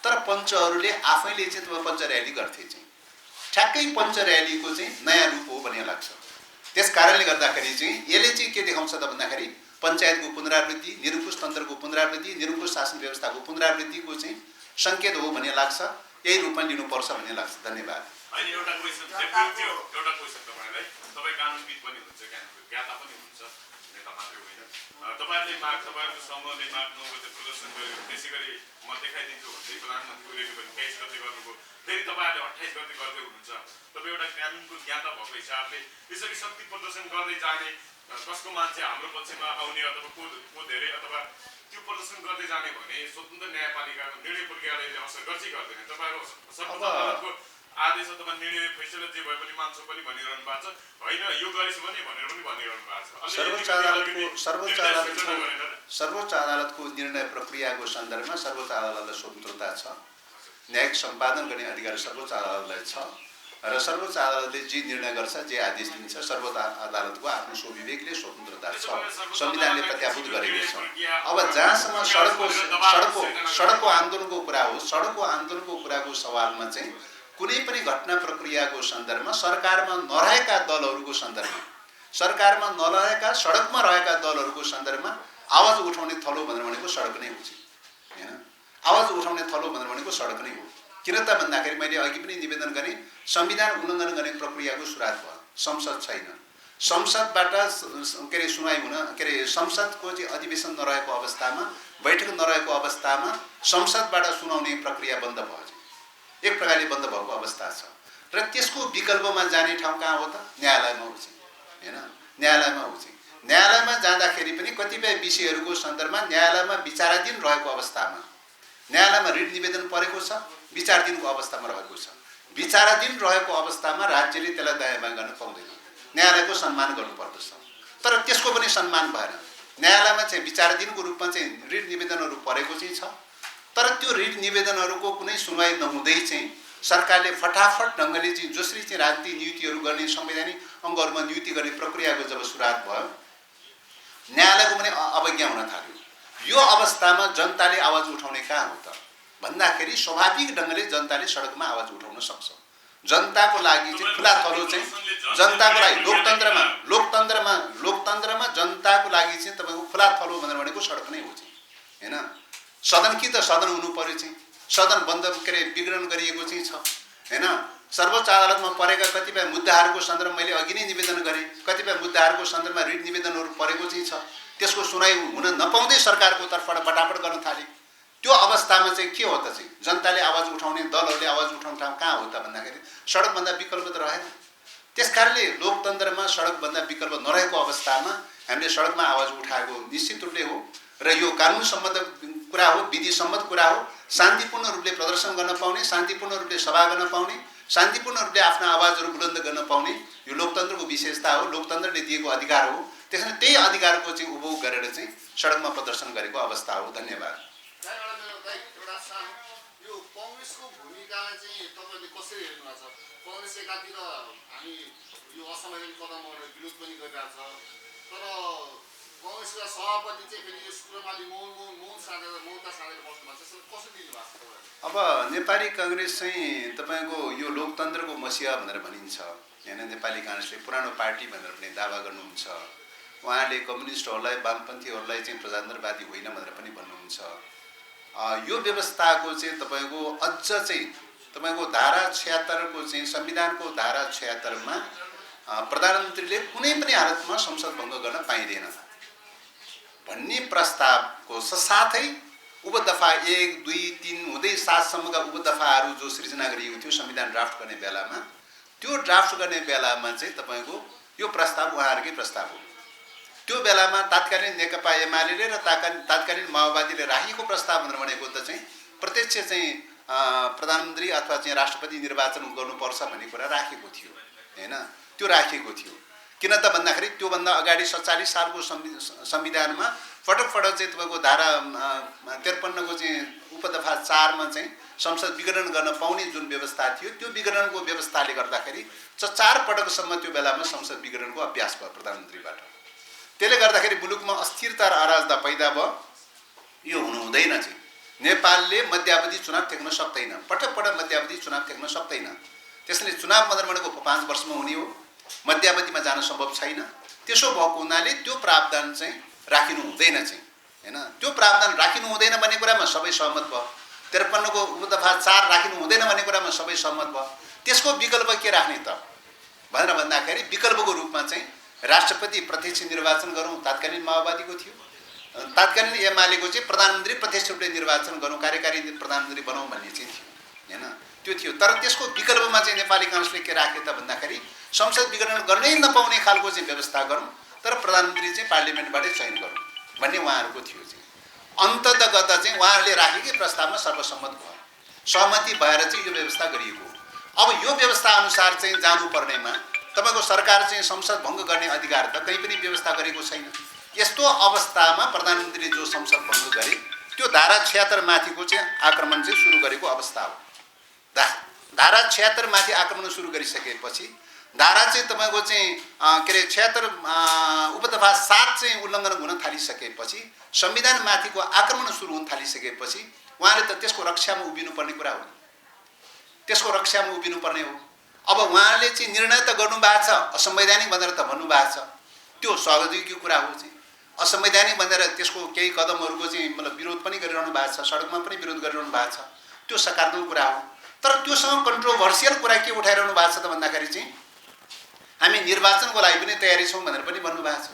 तर पञ्चहरूले आफैले चाहिँ तपाईँ पञ्च र्याली गर्थे। चाहिँ ठ्याक्कै पञ्च र्यालीको चाहिँ नयाँ रूप हो भन्ने लाग्छ। त्यस कारणले गर्दाखेरि चाहिँ यसले चाहिँ के देखाउँछ त भन्दाखेरि पञ्चायतको पुनरावृत्ति, निरङ्कुश तन्त्रको पुनरावृत्ति, निरङ्कुश शासन व्यवस्थाको पुनरावृत्तिको चाहिँ सङ्केत हो भन्ने लाग्छ। यही रूपमा लिनुपर्छ भन्ने लाग्छ। धन्यवाद। होइन, एउटा क्वेसन तपाईँलाई, तपाईँ कानुनविद पनि हुन्छ, ज्ञाता पनि हुन्छ, नेता मात्रै होइन। तपाईँहरूको समूहले माग 9 गते प्रदर्शन गर्यो, त्यसै गरी म देखाइदिन्छु भन्दै प्रधानमन्त्री ओलीले पनि 23 गते गर्नुभयो, फेरि तपाईँहरूले 28 गते गर्दै हुनुहुन्छ। तपाईँ एउटा कानुनको ज्ञाता भएको हिसाबले यसरी शक्ति प्रदर्शन गर्दै जाने, कसको मान्छे हाम्रो पक्षमा आउने अथवा को धेरै अथवा त्यो प्रदर्शन गर्दै जाने भने स्वतन्त्र न्यायपालिकाको निर्णय प्रक्रियाले असर गर्छ कि गर्दैन? तपाईँहरू सर्वोच्च अदालतको आदेश अथवा निर्णय फैसला जे भए पनि मान्छे पनि भनिरहनु भएको छ, होइन यो गरेछ भने भनेर पनि भनिरहनु भएको छ। सर्वोच्च अदालतको निर्णय प्रक्रियाको सन्दर्भमा सर्वोच्च अदालतलाई स्वतन्त्रता छ। न्यायिक सम्पादन गर्ने अधिकार सर्वोच्च अदालतलाई छ र सर्वोच्च अदालतले जे निर्णय गर्छ, जे आदेश दिन्छ, सर्वोच्च अदालतको आफ्नो स्वविवेकले स्वतन्त्रता छ। संविधानले प्रत्याभूत गरेको छ। अब जहाँसम्म सडकको आन्दोलनको कुरा हो, सडकको आन्दोलनको कुराको सवालमा चाहिँ कुनै पनि घटना प्रक्रियाको सन्दर्भमा सरकारमा नरहेका दलहरूको सन्दर्भमा, सरकारमा नरहेका सडकमा रहेका दलहरूको सन्दर्भमा आवाज उठाउने थलो भनेको सडक नै हो हैन। आवाज उठाउने थलो भनेको सडक नै हो। किन त भन्दाखेरि मैले अघि पनि निवेदन गरेँ, संविधान उल्लङ्घन गर्ने प्रक्रियाको सुरुवात भयो। संसद छैन, संसदबाट सुनवाई हुन संसदको चाहिँ अधिवेशन नरहेको अवस्थामा, बैठक नरहेको अवस्थामा संसदबाट सुनाउने प्रक्रिया बन्द भयो। एक प्रकारले बन्द भएको अवस्था छ र त्यसको विकल्पमा जाने ठाउँ कहाँ हो त? न्यायालयमा हो हैन। न्यायालयमा हो। न्यायालयमा जाँदाखेरि पनि कतिपय विषयहरूको सन्दर्भमा न्यायालयमा विचाराधीन रहेको अवस्थामा, न्यायालयमा रिट निवेदन परेको छ, विचाराधीनको अवस्थामा रहेको छ। विचाराधीन रहेको अवस्थामा राज्यले त्यसलाई दायाँ-बायाँ गर्न पाउँदैन। न्यायालयको सम्मान गर्नुपर्दछ। तर त्यसको पनि सम्मान भएन। न्यायालयमा चाहिँ विचाराधीनको रूपमा चाहिँ रिट निवेदनहरू परेको चाहिँ छ, तर त्यो रिट निवेदनहरूको कुनै सुनवाई नहुँदै चाहिँ सरकारले फटाफट ढङ्गले चाहिँ जसरी चाहिँ राजनीतिक नियुक्तिहरू गर्ने, संवैधानिक अङ्गहरूमा नियुक्ति गर्ने प्रक्रियाको जब सुरुवात भयो, न्यायालयको पनि अवज्ञा हुन थाल्यो। यो अवस्थामा जनताले आवाज उठाउने कहाँ हो त भन्दाखेरि स्वाभाविक ढङ्गले जनताले सडकमा आवाज उठाउन सक्छ। जनताको लागि चाहिँ खुला थलो चाहिँ जनताको लागि लोकतन्त्रमा जनताको लागि चाहिँ तपाईँको खुला थलो भनेको सडक नै हो हैन। सदन कि त सदन हुनु पर्यो चाहिँ, सदन बन्द विघटन गरिएको चाहिँ छ हैन। सर्वोच्च अदालतमा परेका कतिपय मुद्दाहरूको सन्दर्भमा मैले अघि नै निवेदन गरेँ, कतिपय मुद्दाहरूको सन्दर्भमा रिट निवेदनहरू परेको चाहिँ छ। त्यसको सुनाइ हुन नपाउँदै सरकारको तर्फबाट बटाबट गर्न थाले। त्यो अवस्थामा चाहिँ के हो त चाहिँ जनताले आवाज उठाउने, दलहरूले आवाज उठाउने ठाउँ कहाँ हो त भन्दाखेरि सडकभन्दा विकल्प त रहेन। त्यसकारणले लोकतन्त्रमा सडकभन्दा विकल्प नरहेको अवस्थामा हामीले सडकमा आवाज उठाएको निश्चित रूपले हो र यो कानुन सम्बद्ध कुरा हो, विधि सम्मत कुरा हो। शान्तिपूर्ण रूपले प्रदर्शन गर्न पाउने, शान्तिपूर्ण रूपले सभा गर्न पाउने, शान्तिपूर्ण रूपले आफ्ना आवाजहरू बुलन्द गर्न पाउने यो लोकतन्त्रको विशेषता हो, लोकतन्त्रले दिएको अधिकार हो। त्यसैले त्यही अधिकारको चाहिँ उपभोग गरेर चाहिँ सडकमा प्रदर्शन गरेको अवस्था हो। धन्यवाद। यो कांग्रेसको भूमिकालाई चाहिँ तपाईले कसरी हेर्नुहुन्छ? कांग्रेस एकातिर हामी यो असंवैधानिक कदमहरु विरोध पनि गरिरहेछ, तर कांग्रेसका सभापति चाहिँ फेरि यस कुरामा मौनता साधेर बस्नु भएको छ। कसरी लिनु भएको छ? अब नेपाली कांग्रेस चाहिँ तपाईको यो लोकतन्त्रको मसिहा भनेर भनिन्छ हैन। नेपाली कांग्रेसले पुरानो पार्टी भनेर पनि दावा गर्नुहुन्छ। उहाँले कम्युनिस्टहरूलाई, वामपन्थीहरूलाई चाहिँ प्रजातन्त्रवादी होइन भनेर पनि भन्नुहुन्छ। यो व्यवस्थाको चाहिँ तपाईको अझ चाहिँ तपाईको धारा 76 को चाहिँ संविधानको धारा 76 मा प्रधानमन्त्रीले कुनै पनि हालतमा संसद भङ्ग गर्न पाइँदैन भन्ने प्रस्तावको साथै उपदफा 1, 2, 3 हुँदै 7 सम्मका उपदफाहरू जो सृजना गरिएको थियो संविधान ड्राफ्ट गर्ने बेलामा, त्यो ड्राफ्ट गर्ने बेलामा चाहिँ तपाईको यो प्रस्ताव उहाँहरुकै प्रस्ताव हो। त्यो बेलामा तात्कालीन नेकपा एमाले र तात्कालीन माओवादीले राखेको प्रस्ताव भनेको त चाहिँ प्रत्यक्ष चाहिँ प्रधानमन्त्री अथवा चाहिँ राष्ट्रपति निर्वाचन गर्नुपर्छ भन्ने कुरा राखेको थियो हैन। त्यो राखेको थियो किन त भन्दाखेरि त्यो भन्दा अगाडि 47 सालको संविधानमा पटक चाहिँ तपाईको धारा 53 को चाहिँ उपदफा 4 मा चाहिँ संसद विघटन गर्न पाउने जुन व्यवस्था थियो, त्यो विघटनको व्यवस्थाले गर्दाखेरि 4 पटकसम्म त्यो बेलामा संसद विघटनको अभ्यास भयो प्रधानमन्त्रीबाट। त्यसले गर्दाखेरि मुलुकमा अस्थिरता र अराजकता पैदा भयो। यो हुनु हुँदैन चाहिँ नेपालले मध्यावधि चुनाव टेक्न सक्दैन, पटक मध्यावधि चुनाव टेक्न सक्दैन। त्यसैले चुनाव भनेको 5 वर्षमा हुने हो, मध्यावधिमा जान सम्भव छैन। त्यसो भएको हुनाले त्यो प्रावधान चाहिँ राखिनु हुँदैन चाहिँ हैन। त्यो प्रावधान राखिनु हुँदैन भन्ने कुरामा सबै सहमत भयो। 53 को उपदफा 4 राखिनु हुँदैन भन्ने कुरामा सबै सहमत भयो। त्यसको विकल्प के राख्ने त भनेर भन्दाखेरि विकल्पको रूपमा चाहिँ राष्ट्रपति प्रत्यक्ष निर्वाचन गरौँ, तात्कालीन माओवादीको थियो। तात्कालीन एमालेको चाहिँ प्रधानमन्त्री प्रत्यक्ष रूपले निर्वाचन गरौँ, कार्यकारी प्रधानमन्त्री बनाउँ भन्ने चाहिँ थियो हैन। त्यो थियो। तर त्यसको विकल्पमा चाहिँ नेपाली कांग्रेसले के राखे त भन्दाखेरि संसद विघटन गर्नै नपाउने खालको चाहिँ व्यवस्था गरौँ, तर प्रधानमन्त्री चाहिँ पार्लिमेन्टबाटै चयन गरौँ भन्ने उहाँहरूको थियो चाहिँ। अन्ततगत चाहिँ उहाँहरूले राखेकै प्रस्तावमा सर्वसम्मत भयो, सहमति भएर चाहिँ यो व्यवस्था गरिएको। अब यो व्यवस्था अनुसार चाहिँ जानुपर्नेमा तपाईको सरकार चाहिँ संसद भङ्ग गर्ने अधिकार त कहीँ पनि व्यवस्था गरेको छैन। यस्तो अवस्थामा प्रधानमन्त्रीले जो संसद भङ्ग गरे त्यो धारा 76 माथिको चाहिँ आक्रमण चाहिँ सुरु गरेको अवस्था हो। धारा 76 माथि आक्रमण सुरु गरिसकेपछि धारा चाहिँ तपाईको चाहिँ के अरे 76 उपदफा 7 चाहिँ उल्लङ्घन हुन थालिसकेपछि संविधान माथिको आक्रमण सुरु हुन थालिसकेपछि उहाँले त त्यसको रक्षामा उभिनु पर्ने कुरा हो, त्यसको रक्षामा उभिनु पर्ने हो। अब उहाँले चाहिँ निर्णय त गर्नु भएको छ, असंवैधानिक भनेर त भन्नु भएको छ, त्यो स्वागतयोग्य कुरा हो चाहिँ। असंवैधानिक भनेर त्यसको केही कदमहरूको चाहिँ मतलब विरोध पनि गरिरहनु भएको छ, सडकमा पनि विरोध गरिरहनु भएको छ, त्यो सकारात्मक कुरा हो। तर त्योसँग कन्ट्रोभर्सियल कुरा के उठाइरहनु भएको छ त भन्दाखेरि चाहिँ हामी निर्वाचनको लागि पनि तयारी छौँ भनेर पनि भन्नुभएको छ।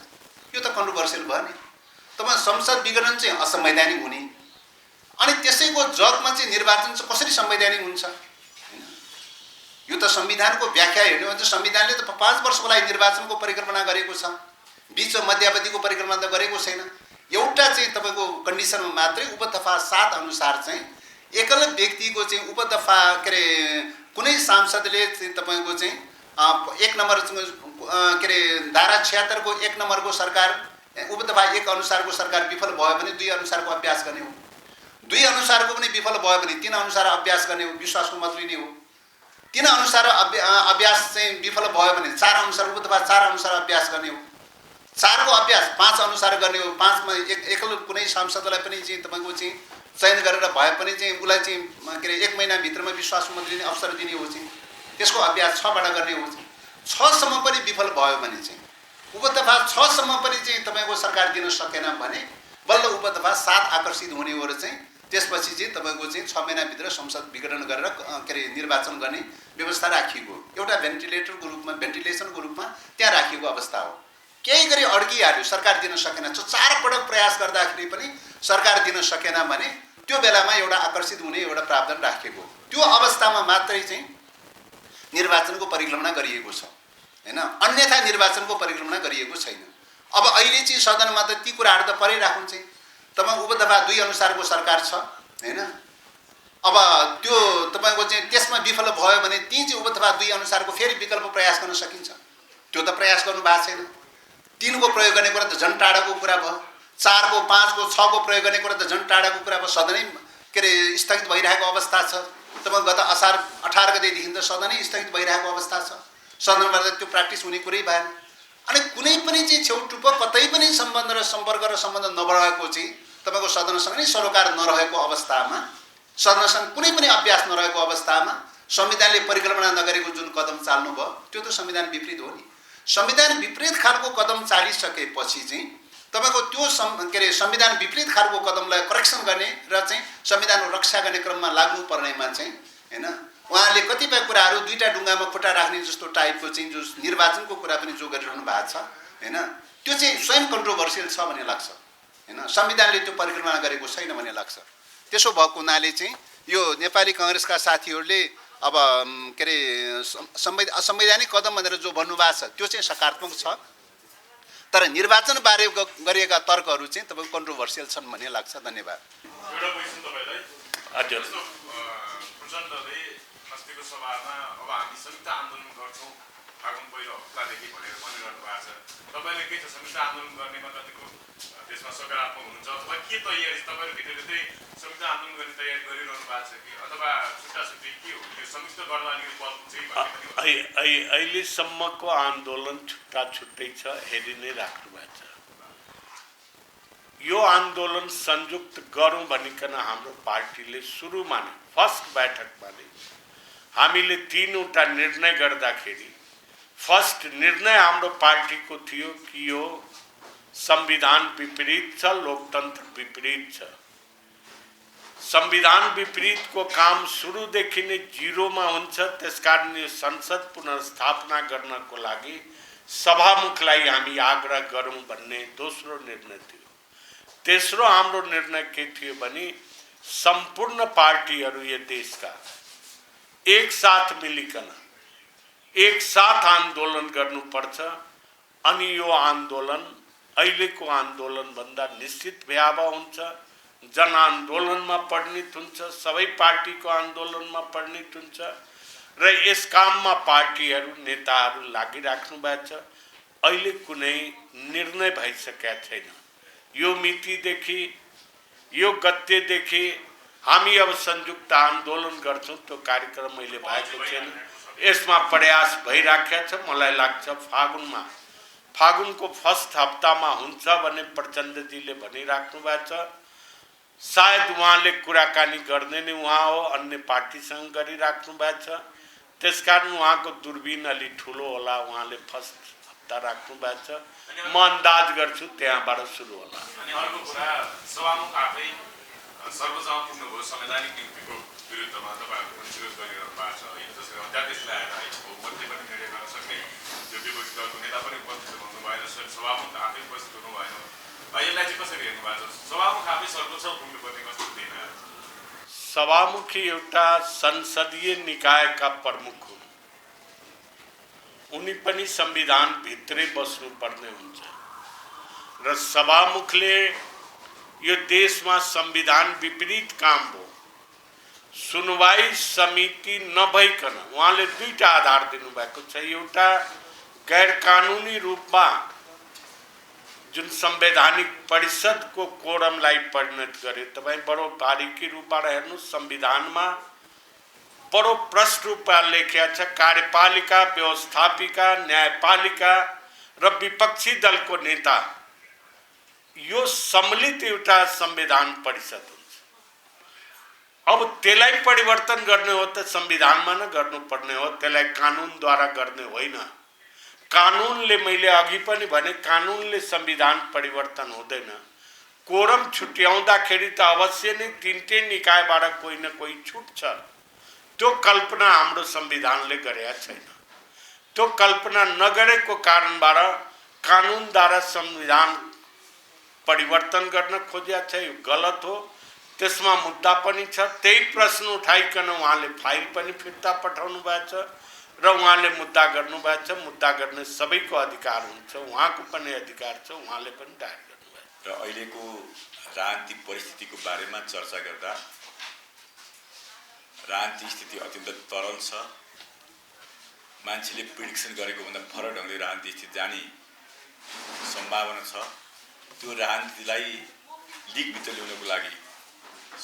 यो त कन्ट्रोभर्सियल भयो नि। तपाईँ संसद विघटन चाहिँ असंवैधानिक हुने अनि त्यसैको जगमा चाहिँ निर्वाचन चाहिँ कसरी संवैधानिक हुन्छ? यो त संविधानको व्याख्या हेर्ने हो भने संविधानले त 5 वर्षको लागि निर्वाचनको परिकल्पना गरेको छ, बीच मध्यावधिको परिकल्पना त गरेको छैन। एउटा चाहिँ तपाईको कन्डिसनमा मात्रै उपदफा 7 अनुसार चाहिँ एकल व्यक्तिको चाहिँ उपदफा के अरे कुनै सांसदले चाहिँ तपाईको चाहिँ 1 नम्बर के अरे धारा 76 को 1 नम्बरको सरकार उपदफा 1 अनुसारको सरकार विफल भयो भने 2 अनुसारको अभ्यास गर्ने हो, 2 अनुसारको पनि विफल भयो भने 3 अनुसार अभ्यास गर्ने हो, विश्वासको मत लिने हो। 3 अनुसार अभ्यास चाहिँ विफल भयो भने 4 अनुसार उपदफा 4 अनुसार अभ्यास गर्ने हो, 4 को अभ्यास 5 अनुसार गर्ने हो। 5 मा एकल कुनै सांसदलाई पनि चाहिँ तपाईको चाहिँ चयन गरेर भए पनि चाहिँ उलाई चाहिँ के अरे 1 महिना भित्रमा विश्वासको मत लिने अवसर दिने हो चाहिँ, त्यसको अभ्यास 6 बाट गर्ने हो चाहिँ। 6 सम्म पनि विफल भयो भने चाहिँ उपदफा 6 सम्म पनि चाहिँ तपाईको सरकार दिन सकेन भने बल्ल उपदफा 7 आकर्षित हुने हो र चाहिँ त्यसपछि चाहिँ तपाईको चाहिँ 6 महिनाभित्र संसद विघटन गरेर के अरे निर्वाचन गर्ने व्यवस्था राखिएको, एउटा भेन्टिलेटरको रूपमा भेन्टिलेसनको रूपमा त्यहाँ राखिएको अवस्था हो। केही गरी अड्किहाल्यो, सरकार दिन सकेन, 4 पटक प्रयास गर्दाखेरि पनि सरकार दिन सकेन भने त्यो बेलामा एउटा आकर्षित हुने एउटा प्रावधान राखिएको, त्यो अवस्थामा मात्रै चाहिँ निर्वाचनको परिकल्पना गरिएको छ हैन, अन्यथा निर्वाचनको परिकल्पना गरिएको छैन। अब अहिले चाहिँ सदनमा त ती कुराहरू त परै राखुन् चाहिँ तपाईँ उपदफा 2 अनुसारको सरकार छ हैन। अब त्यो तपाईको चाहिँ त्यसमा विफल भयो भने ती चाहिँ उपदफा 2 अनुसारको फेरि विकल्प प्रयास गर्न सकिन्छ, त्यो त प्रयास गर्नु भएको छैन। 3 को प्रयोग गर्ने कुरा त झन् टाढाको कुरा भयो, 4 को 5 को 6 को प्रयोग गर्ने कुरा त झन् टाढाको कुरा भयो। सदनै के अरे स्थगित भइरहेको अवस्था छ। तपाईँ गत असार 18 गतेदेखि त सदनै स्थगित भइरहेको अवस्था छ, सदनमा त त्यो प्र्याक्टिस हुने कुरै भएन। अनि कुनै पनि चाहिँ छेउटुप्पो कतै पनि सम्बन्ध र सम्पर्क र सम्बन्ध नबढाएको चाहिँ तपाईको सदनसँग नै सरोकार नरहेको अवस्थामा, सदनसँग कुनै पनि अभ्यास नरहेको अवस्थामा संविधानले परिकल्पना नगरेको जुन कदम चाल्नु भयो त्यो त संविधान विपरीत हो नि। संविधान विपरीत खालको कदम चालिसकेपछि चाहिँ तपाईको त्यो के अरे संविधान विपरीत खालको कदमलाई करेक्सन गर्ने र चाहिँ संविधानको रक्षा गर्ने क्रममा लाग्नु पर्नेमा चाहिँ हैन उहाँले कतिपय कुराहरू दुईटा ढुङ्गामा खुट्टा राख्ने जस्तो टाइपको चाहिँ जो निर्वाचनको कुरा पनि जो गरिरहनु भएको छ हैन, त्यो चाहिँ स्वयं कन्ट्रोभर्सियल छ भन्ने लाग्छ हैन। संविधानले त्यो परिकल्पना गरेको छैन भन्ने लाग्छ। त्यसो भएको हुनाले चाहिँ यो नेपाली कांग्रेसका साथीहरूले अब के अरे असंवैधानिक कदम भनेर जो भन्नुभएको छ त्यो चाहिँ सकारात्मक छ, तर निर्वाचन बारे गरिएका तर्कहरू चाहिँ तपाईको कन्ट्रोभर्सियल छन् भन्ने लाग्छ। धन्यवाद। एउटा क्वेशन तपाईलाई अध्यक्ष प्रचण्डले अस्तिको सभामा अब हामी संयुक्त आन्दोलन गर्छौं फागुन पहिलो हप्तादेखि भनेर भनिरहनु भएको छ। तपाईले के छ संयुक्त आन्दोलन गर्नेमा कतिको त्यसमा सकारात्मक हुनुहुन्छ अथवा के तयारी तपाईहरु भित्रभित्रै संयुक्त आन्दोलन गर्ने तयारी गरिरहनु भएको छ कि अथवा छुट्टाछुट्टै के हो यो संयुक्त गर्दा अलिकति बल पुग्छ कि भन्ने अहिलेसम्मको आन्दोलन छुट्टा छुट्टै छ, हेरि नै राख्नु भएको छ। यो आन्दोलन संयुक्त गरौँ भनिकन हाम्रो पार्टीले सुरुमा नै फर्स्ट बैठकमा नै हामीले 3वटा निर्णय गर्दाखेरि फर्स्ट निर्णय हाम्रो पार्टीको थियो कि यो संविधान विपरीत छ, लोकतन्त्र विपरीत छ। संविधान विपरीतको काम सुरुदेखि नै जिरोमा हुन्छ। त्यसकारण यो संसद पुनर्स्थापना गर्नको लागि सभामुखलाई हामी आग्रह गरौँ भन्ने दोस्रो निर्णय थियो। तेस्रो हाम्रो निर्णय के थियो भने सम्पूर्ण पार्टीहरू यो देशका एक साथ मिलिकन एक साथ आन्दोलन गर्नुपर्छ। अनि यो आन्दोलन अहिलेको आन्दोलनभन्दा निश्चित भयावह हुन्छ, जनआन्दोलनमा परिणत हुन्छ, सबै पार्टीको आन्दोलनमा परिणत हुन्छ र यस काममा पार्टीहरू नेताहरू लागिराख्नु भएको छ। अहिले कुनै निर्णय भइसकेका छैन। यो मितिदेखि यो गतेदेखि हामी अब संयुक्त आन्दोलन गर्छौँ, त्यो कार्यक्रम अहिले भएको छैन। यसमा प्रयास भइराखेको छ। मलाई लाग्छ फागुनको फर्स्ट हप्तामा हुन्छ भने प्रचण्डजीले भनिराख्नु भएको छ। सायद उहाँले कुराकानी गर्ने नै उहाँ हो, अन्य पार्टीसँग गरिराख्नु भएको छ। त्यसकारण उहाँको दूरबीन अलि ठुलो होला, उहाँले फर्स्ट हप्ता राख्नु भएको छ। म अन्दाज गर्छु त्यहाँबाट सुरु होला। अनि अर्को कुरा, सभामुख आफै सर्वोच्चमा पुग्नुभयो, संवैधानिक नियुक्तिको विरुद्धमा तपाईँहरूको पनि विरोध गरिरहनु भएको छ है। जसरी अध्यादेश ल्याएर है बहुमतले पनि निर्णय गर्न सक्ने त्यो विपक्षी दलको नेता पनि उपस्थित हुनु भएन, सभामुख आफै उपस्थित हुनु भएन। यसलाई चाहिँ कसरी हेर्नु भएको छ? सभामुख आफै सर्वोच्चमा पुग्नुपर्ने कस्तो दिन? सभामुखी एउटा संसदीय निकायका प्रमुख हुन्। उनी पनि संविधान भित्रै बस्नुपर्ने हुन्छ र सभामुखले यो देशमा संविधान विपरीत काम हो, सुनवाई समिति नभइकन उहाँले दुईटा आधार दिनुभएको छ। एउटा गैर कानुनी रूपमा जुन संवैधानिक परिषदको कोरमलाई परिणत गर्यो। तपाईँ बडो बारीकी रूपबाट हेर्नुहोस्, संविधानमा बडो प्रष्ट रूपमा लेखिया छ कार्यपालिका, व्यवस्थापिका, न्यायपालिका र विपक्षी दलको नेता यो सम्मिलित एउटा संविधान परिषद हुन्छ। अब त्यसलाई परिवर्तन गर्ने हो त संविधानमा न गर्नुपर्ने हो, त्यसलाई कानुनद्वारा गर्ने होइन। कानुनले, मैले अघि पनि भने, कानुनले संविधान परिवर्तन हुँदैन। कोरम छुट्याउँदाखेरि त अवश्य नै तीनटै निकायबाट कोही न कोही छुट्छ। त्यो कल्पना हाम्रो संविधानले गरेका छैन। त्यो कल्पना नगरेको कारणबाट कानुनद्वारा संविधान परिवर्तन गर्न खोजिया छ, यो गलत हो। त्यसमा मुद्दा पनि छ। त्यही प्रश्न उठाइकन उहाँले फाइल पनि फिर्ता पठाउनु भएको छ र उहाँले मुद्दा गर्नुभएको छ। मुद्दा गर्ने सबैको अधिकार हुन्छ, उहाँको पनि अधिकार छ, उहाँले पनि दायर गर्नुभएको छ। र अहिलेको राजनीतिक परिस्थितिको बारेमा चर्चा गर्दा राजनीतिक स्थिति अत्यन्त तरल छ। मान्छेले प्रिडिक्सन गरेको भन्दा फरक ढङ्गले राजनीतिक स्थिति जाने सम्भावना छ। त्यो राजनीतिलाई लिगभित्र ल्याउनको लागि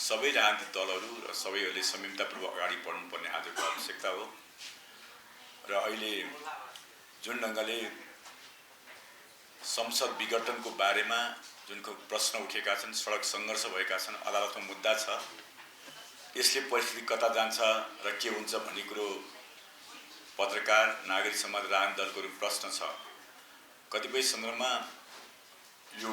सबै राजनीतिक दलहरू र सबैहरूले संयमतापूर्वक अगाडि बढ्नुपर्ने आजको आवश्यकता हो। र अहिले जुन ढङ्गले संसद विघटनको बारेमा जुन प्रश्न उठेका छन्, सडक सङ्घर्ष भएका छन्, अदालतमा मुद्दा छ, यसले परिस्थिति कता जान्छ र के हुन्छ भन्ने कुरो पत्रकार, नागरिक समाज, राजनीतिक दलको प्रश्न छ। कतिपय सन्दर्भमा यो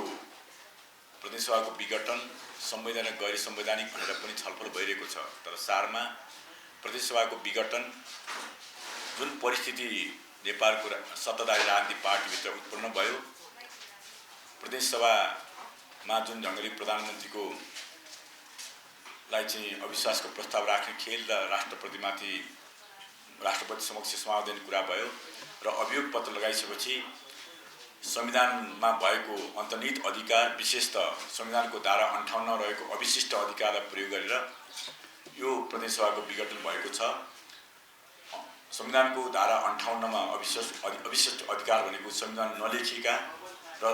प्रतिनिधिसभाको विघटन संवैधानिक गैर संवैधानिक भनेर पनि छलफल भइरहेको छ। तर सारमा प्रतिनिधिसभाको विघटन जुन परिस्थिति नेपालको सत्ताधारी राजनीतिक पार्टीभित्र उत्पन्न भयो, प्रतिनिधिसभामा जुन ढङ्गले प्रधानमन्त्रीको लाई चाहिँ अविश्वासको प्रस्ताव राख्ने खेल र राष्ट्रपति समक्ष समावेदन कुरा भयो र अभियोग पत्र लगाइसकेपछि संविधानमा भएको अन्तर्निहित अधिकार, विशेषतः संविधानको धारा 58 रहेको अविशिष्ट अधिकारलाई प्रयोग गरेर यो प्रतिनिधिसभाको विघटन भएको छ। संविधानको धारा 58 मा अविशिष्ट अधिकार भनेको संविधान नलेखिएका र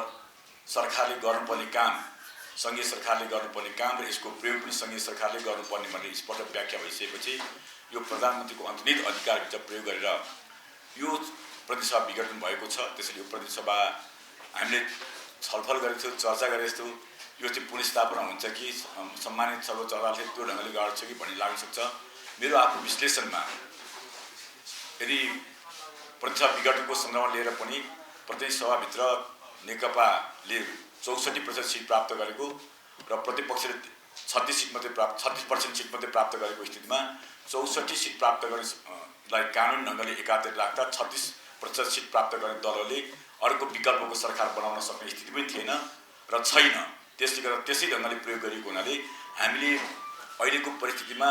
सरकारले गर्नुपर्ने काम, सङ्घीय सरकारले गर्नुपर्ने काम र यसको प्रयोग पनि सङ्घीय सरकारले गर्नुपर्ने भन्ने स्पष्ट व्याख्या भइसकेपछि यो प्रधानमन्त्रीको अन्तर्निहित अधिकारभित्र प्रयोग गरेर यो प्रतिनिधिसभा विघटन भएको छ। त्यसैले यो प्रतिनिधिसभा हामीले छलफल गरेको थियौँ, चर्चा गरेको थियौँ, यो चाहिँ पुनर्स्थापना हुन्छ कि सम्मानित सर्वोच्च अदालतले त्यो ढङ्गले गर्छ कि भन्ने लाग्न सक्छ। मेरो आफ्नो विश्लेषणमा यदि प्रतिनिधिसभा विघटनको सन्दर्भमा लिएर पनि प्रतिनिधिसभाभित्र नेकपाले 64% सिट प्राप्त गरेको र प्रतिपक्षले 36% सिट मात्रै प्राप्त गरेको स्थितिमा 64 सिट प्राप्त गर्नेलाई कानुनी ढङ्गले एकातिर राख्दा 36% सिट प्राप्त गर्ने दलहरूले अर्को विकल्पको सरकार बनाउन सक्ने स्थिति पनि थिएन र छैन। त्यसले गर्दा त्यसै ढङ्गले प्रयोग गरिएको हुनाले हामीले अहिलेको परिस्थितिमा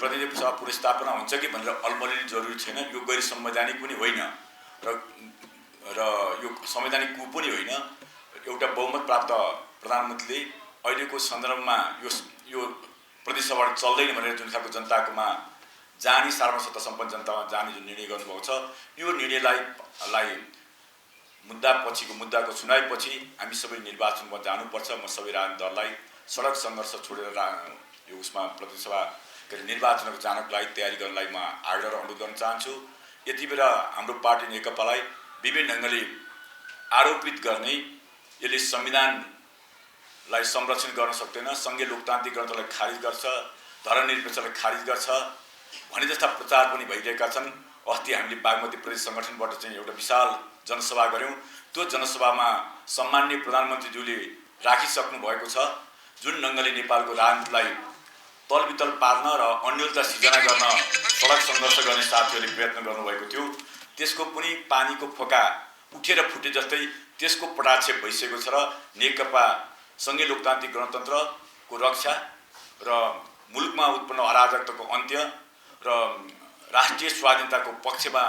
प्रतिनिधि सभा पुनर्स्थापना हुन्छ कि भनेर अल्मलिनु जरुरी छैन। यो गैर संवैधानिक पनि होइन र यो संवैधानिक कु पनि होइन। एउटा बहुमत प्राप्त प्रधानमन्त्रीले अहिलेको सन्दर्भमा यो प्रदेश सभा चल्दैन भनेर जुन खालको जनताकोमा जाने सार्वजनिक सत्ता सम्पन्न जनतामा जाने जुन निर्णय गर्नुभएको छ, यो निर्णयलाई मुद्दाको सुनाइपछि हामी सबै निर्वाचनमा जानुपर्छ। म सबै राजनीतिक दललाई सडक सङ्घर्ष छोडेर यो उसमा प्रतिसभा निर्वाचनको जानका लागि तयारी गर्नलाई म आग्रह र अनुरोध गर्न चाहन्छु। यति बेला हाम्रो पार्टी नेकपालाई विभिन्न ढङ्गले आरोपित गर्ने, यसले संविधानलाई संरक्षण गर्न सक्दैन, सङ्घीय लोकतान्त्रिक गणतन्त्रलाई खारिज गर्छ, धर्मनिरपेक्षलाई खारिज गर्छ भने जस्ता प्रचार पनि भइरहेका छन्। अस्ति हामीले बागमती प्रदेश सङ्गठनबाट चाहिँ एउटा विशाल जनसभा गऱ्यौँ। त्यो जनसभामा सम्माननीय प्रधानमन्त्रीज्यूले राखिसक्नु भएको छ जुन ढङ्गले नेपालको राजनीतिलाई तलबितल पार्न र अन्योलता सिर्जना गर्न सडक सङ्घर्ष गर्ने साथीहरूले प्रयत्न गर्नुभएको थियो। त्यसको पनि पानीको फोका उठेर फुटे जस्तै त्यसको पटाक्षेप भइसकेको छ र नेकपा सङ्घीय लोकतान्त्रिक गणतन्त्रको रक्षा र मुलुकमा उत्पन्न अराजकताको अन्त्य र राष्ट्रिय स्वाधीनताको पक्षमा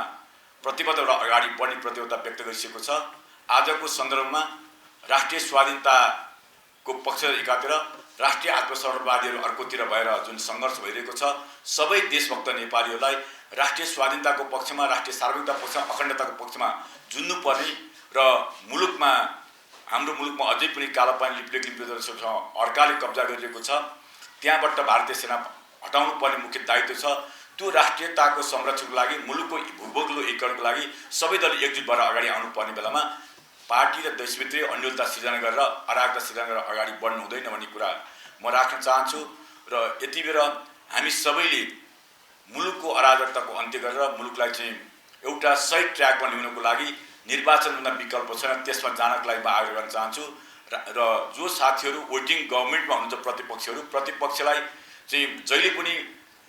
प्रतिबद्ध र अगाडि बढ्ने प्रतिबद्धता व्यक्त गरिसकेको छ। आजको सन्दर्भमा राष्ट्रिय स्वाधीनताको पक्ष एकातिर, राष्ट्रिय आत्मसमर्पणवादीहरू अर्कोतिर भएर जुन सङ्घर्ष भइरहेको छ, सबै देशभक्त नेपालीहरूलाई राष्ट्रिय स्वाधीनताको पक्षमा, राष्ट्रिय सार्वभौमिकता पक्षमा, अखण्डताको पक्षमा जुन्नुपर्ने र हाम्रो मुलुकमा अझै पनि कालापानी लिप्लेसँग अर्काले कब्जा गरिरहेको छ, त्यहाँबाट भारतीय सेना हटाउनु पर्ने मुख्य दायित्व छ। त्यो राष्ट्रियताको संरक्षणको लागि, मुलुकको भूगोलको एकीकरणको लागि सबै दल एकजुट भएर अगाडि आउनुपर्ने बेलामा पार्टी र देशभित्रै अन्योलता सिर्जना गरेर अराजकता सिर्जना गरेर अगाडि बढ्नु हुँदैन भन्ने कुरा म राख्न चाहन्छु। र यति बेर हामी सबैले मुलुकको अराजकताको अन्त्य गरेर मुलुकलाई चाहिँ एउटा सही ट्र्याकमा ल्याउनको लागि निर्वाचनभन्दा विकल्प छैन, त्यसमा जानका लागि म आग्रह गर्न चाहन्छु। र जो साथीहरू वेटिङ गभर्मेन्टमा हुनुहुन्छ प्रतिपक्षलाई चाहिँ जहिले पनि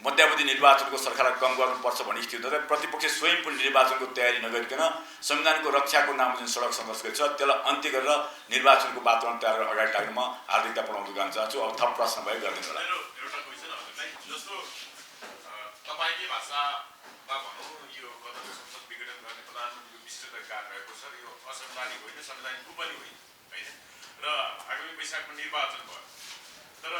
मध्यावधि निर्वाचनको सरकारलाई कम गर्नुपर्छ भन्ने स्थिति हुँदा प्रतिपक्ष स्वयं पनि निर्वाचनको तयारी नगरिकन संविधानको रक्षाको नाममा जुन सडक सङ्घर्ष गर्छ त्यसलाई अन्त्य गरेर निर्वाचनको वातावरण तयार गरेर अगाडि लाग्न म हार्दिकता पठाउन गर्न चाहन्छु। अब थप प्रश्न भयो गरिदिनु होला। एउटा क्वेसन जस्तो तपाईँकै भाषामा भनौँ, यो गत संसद विघटन गर्ने प्रधानमन्त्रीको विशेष कार्य भएको छ। यो असंवैधानिक होइन, संवैधानिक पनि होइन र आगामी वैशाखमा निर्वाचन भयो। तर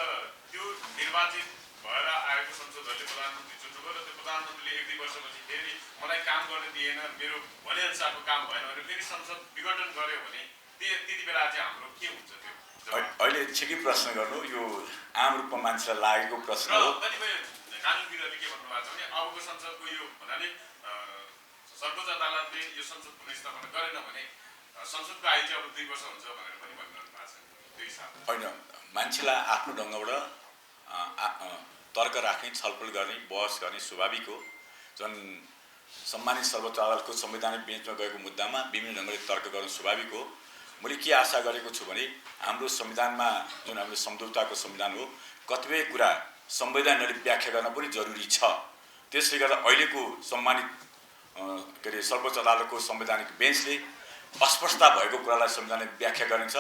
त्यो निर्वाचित भएर आएको संसदहरूले प्रधानमन्त्री चुन्नुभयो र त्यो प्रधानमन्त्रीले 1-2 वर्षपछि फेरि मलाई काम गर्न दिएन, मेरो भनेअनुसारको काम भएन भने फेरि संसद विघटन गर्यो भने त्यति बेला चाहिँ हाम्रो के हुन्छ? त्यो अहिले ठिकै प्रश्न गर्नु, यो आम रूपमा मान्छेलाई लागेको प्रश्न हो। कतिपय कानुनविदहरूले के भन्नुभएको छ भने अबको संसदको यो भन्नाले सर्वोच्च अदालतले यो संसद पुनर्स्थापना गरेन भने संसदको आयु चाहिँ अब 2 वर्ष हुन्छ भनेर पनि भनिरहनु भएको छ। त्यो हिसाबले होइन, मान्छेलाई आफ्नो ढङ्गबाट तर्क राख्ने, छलफल गर्ने, बहस गर्ने स्वाभाविक हो। जुन सम्मानित सर्वोच्च अदालतको संवैधानिक बेन्चमा गएको मुद्दामा विभिन्न ढङ्गले तर्क गर्नु स्वाभाविक हो। मैले के आशा गरेको छु भने हाम्रो संविधानमा जुन हाम्रो सम्झौताको संविधान हो, कतिपय कुरा संवैधानिकले व्याख्या गर्न पनि जरुरी छ। त्यसले गर्दा अहिलेको सम्मानित सर्वोच्च अदालतको संवैधानिक बेन्चले अस्पष्टता भएको कुरालाई संविधानिक व्याख्या गरिन्छ,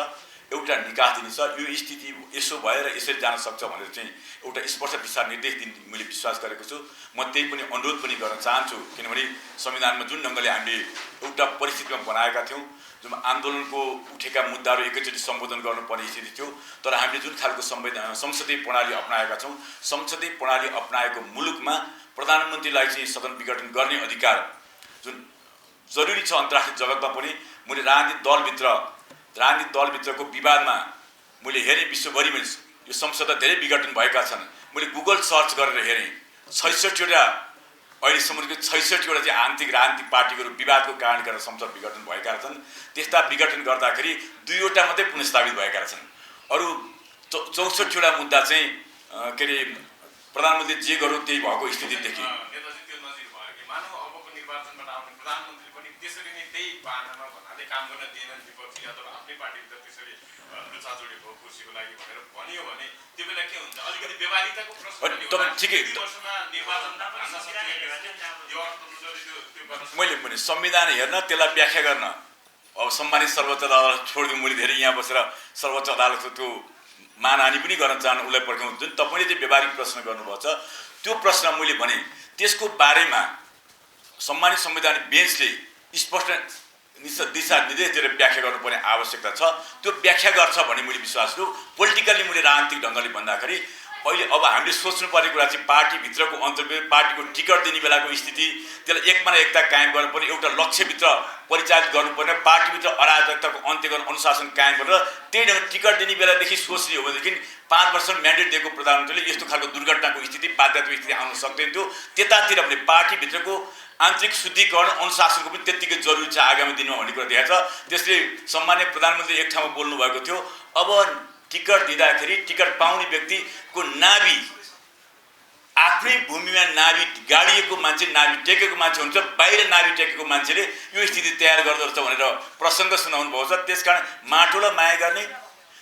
एउटा निकास दिनेछ। यो स्थिति यसो भएर यसरी जान सक्छ भनेर चाहिँ एउटा स्पष्ट दिशा निर्देश दिने मैले विश्वास गरेको छु। म त्यही पनि अनुरोध पनि गर्न चाहन्छु, किनभने संविधानमा जुन ढङ्गले हामीले एउटा परिस्थितिमा बनाएका थियौँ, जुन आन्दोलनको उठेका मुद्दाहरू एकैचोटि सम्बोधन गर्नुपर्ने स्थिति थियो, तर हामीले जुन खालको संसदीय प्रणाली अपनाएका छौँ, संसदीय प्रणाली अपनाएको मुलुकमा प्रधानमन्त्रीलाई चाहिँ सदन विघटन गर्ने अधिकार जुन जरुरी छ अन्तर्राष्ट्रिय जगतमा पनि। मैले राजनीतिक दलभित्रको विवादमा मैले हेरेँ, विश्वभरिमा यो संसद धेरै विघटन भएका छन्। मैले गुगल सर्च गरेर हेरेँ, 66वटा अहिलेसम्मको 66वटा चाहिँ आन्तरिक राजनीतिक पार्टीहरू विवादको कारण गरेर संसद विघटन भएका छन्। त्यस्ता विघटन गर्दाखेरि 2वटा मात्रै पुनर्स्थापित भएका छन्। अरू 64वटा मुद्दा चाहिँ प्रधानमन्त्री जे गर्यो त्यही भएको स्थिति देखियो। निर्वाचनबाट आउने प्रधानमन्त्री पनि त्यसरी नै त्यही बाहनामा भन्नाले काम गर्न दिएनन् विपक्षी अथवा आफ्नै पार्टीभित्र त्यसरी लुचाचोडी भयो कुर्सीको लागि भनेर भनियो भने त्यो बेला के हुन्छ अलिकति व्यवहारिकताको प्रश्न पनि होला। ठिकै 2 वर्षमा निर्वाचन हान्न सक्ने यो अर्थतन्त्रले त्यो गर्न मैले भने संविधान हेर्न त्यसलाई व्याख्या गर्न अब सम्मानित सर्वोच्च अदालत छोडिदिउँ। मैले धेरै यहाँ बसेर सर्वोच्च अदालतको त्यो मानहानि पनि गर्न चाहनु उसलाई पर्खाउनु जुन तपाईँले चाहिँ व्यवहारिक प्रश्न गर्नुभएको छ त्यो प्रश्न मैले भने त्यसको बारेमा सम्मानित संवैधानिक बेन्चले स्पष्ट दिशा निर्देश दिएर व्याख्या गर्नुपर्ने आवश्यकता छ। त्यो व्याख्या गर्छ भन्ने मैले विश्वास छु। पोलिटिकल्ली मैले राजनीतिक ढङ्गले भन्दाखेरि अहिले अब हामीले सोच्नुपर्ने कुरा चाहिँ पार्टीभित्रको अन्तर्गत पार्टीको टिकट दिने बेलाको स्थिति त्यसलाई एकमा एकता कायम गर्नुपर्ने एउटा लक्ष्यभित्र परिचालित गर्नुपर्ने पार्टीभित्र अराजकताको अन्त्य गर्न अनुशासन कायम गरेर त्यही ढङ्ग टिकट दिने बेलादेखि सोच्ने हो भनेदेखि 5 वर्ष म्यान्डेट दिएको प्रधानमन्त्रीले यस्तो खालको दुर्घटनाको स्थिति बाध्यताको स्थिति आउन सक्दैन थियो। त्यतातिर भने पार्टीभित्रको आन्तरिक शुद्धिकरण अनुशासनको पनि त्यत्तिकै जरुरी छ आगामी दिनमा भन्ने कुरा देखाएको छ। त्यसले सम्मान्य प्रधानमन्त्री एक ठाउँमा बोल्नु भएको थियो अब टिकट दिँदाखेरि टिकट पाउने व्यक्तिको नाभि आफ्नै भूमिमा नाभि गाडिएको मान्छे नाभि टेकेको मान्छे हुन्छ बाहिर नाभि टेकेको मान्छेले यो स्थिति तयार गर्दो रहेछ भनेर प्रसङ्ग सुनाउनु भएको छ। त्यसकारण माटोलाई माया गर्ने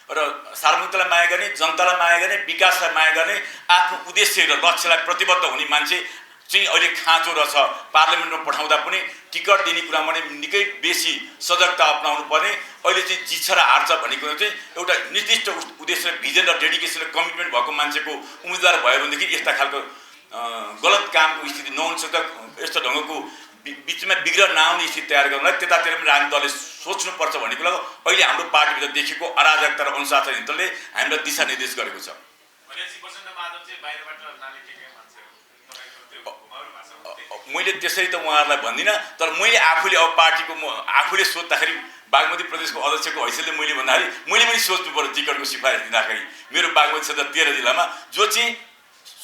र सार्वजनिकतालाई माया गर्ने जनतालाई माया गर्ने विकासलाई माया गर्ने आफ्नो उद्देश्य र लक्ष्यलाई प्रतिबद्ध हुने मान्छे चाहिँ अहिले खाँचो रहेछ। पार्लियामेन्टमा पठाउँदा पनि टिकट दिने कुरामा नै निकै बेसी सजगता अपनाउनु पर्ने। अहिले चाहिँ जित्छ र हार्छ भन्ने कुरा चाहिँ एउटा निर्दिष्ट उद्देश्य भिजन र डेडिकेसन र कमिटमेन्ट भएको मान्छेको उम्मेदवार भयो भनेदेखि यस्ता खालको गलत कामको स्थिति नहुन सक्दा यस्तो ढङ्गको बिचमा बिग्र नआउने स्थिति तयार गर्नलाई त्यतातिर पनि राजनीतिक दलले सोच्नुपर्छ भन्ने कुरा अहिले हाम्रो पार्टीभित्र देखेको अराजकता र अनुशासनले हामीलाई दिशानिर्देश गरेको छ। मैले त्यसरी त उहाँहरूलाई भन्दिनँ तर मैले आफूले अब पार्टीको आफूले सोद्धाखेरि बागमती प्रदेशको अध्यक्षको हैसियतले मैले भन्दाखेरि मैले पनि सोच्नु पर्यो टिकटको सिफारिस दिँदाखेरि मेरो बागमती क्षेत्र 13 जिल्लामा जो चाहिँ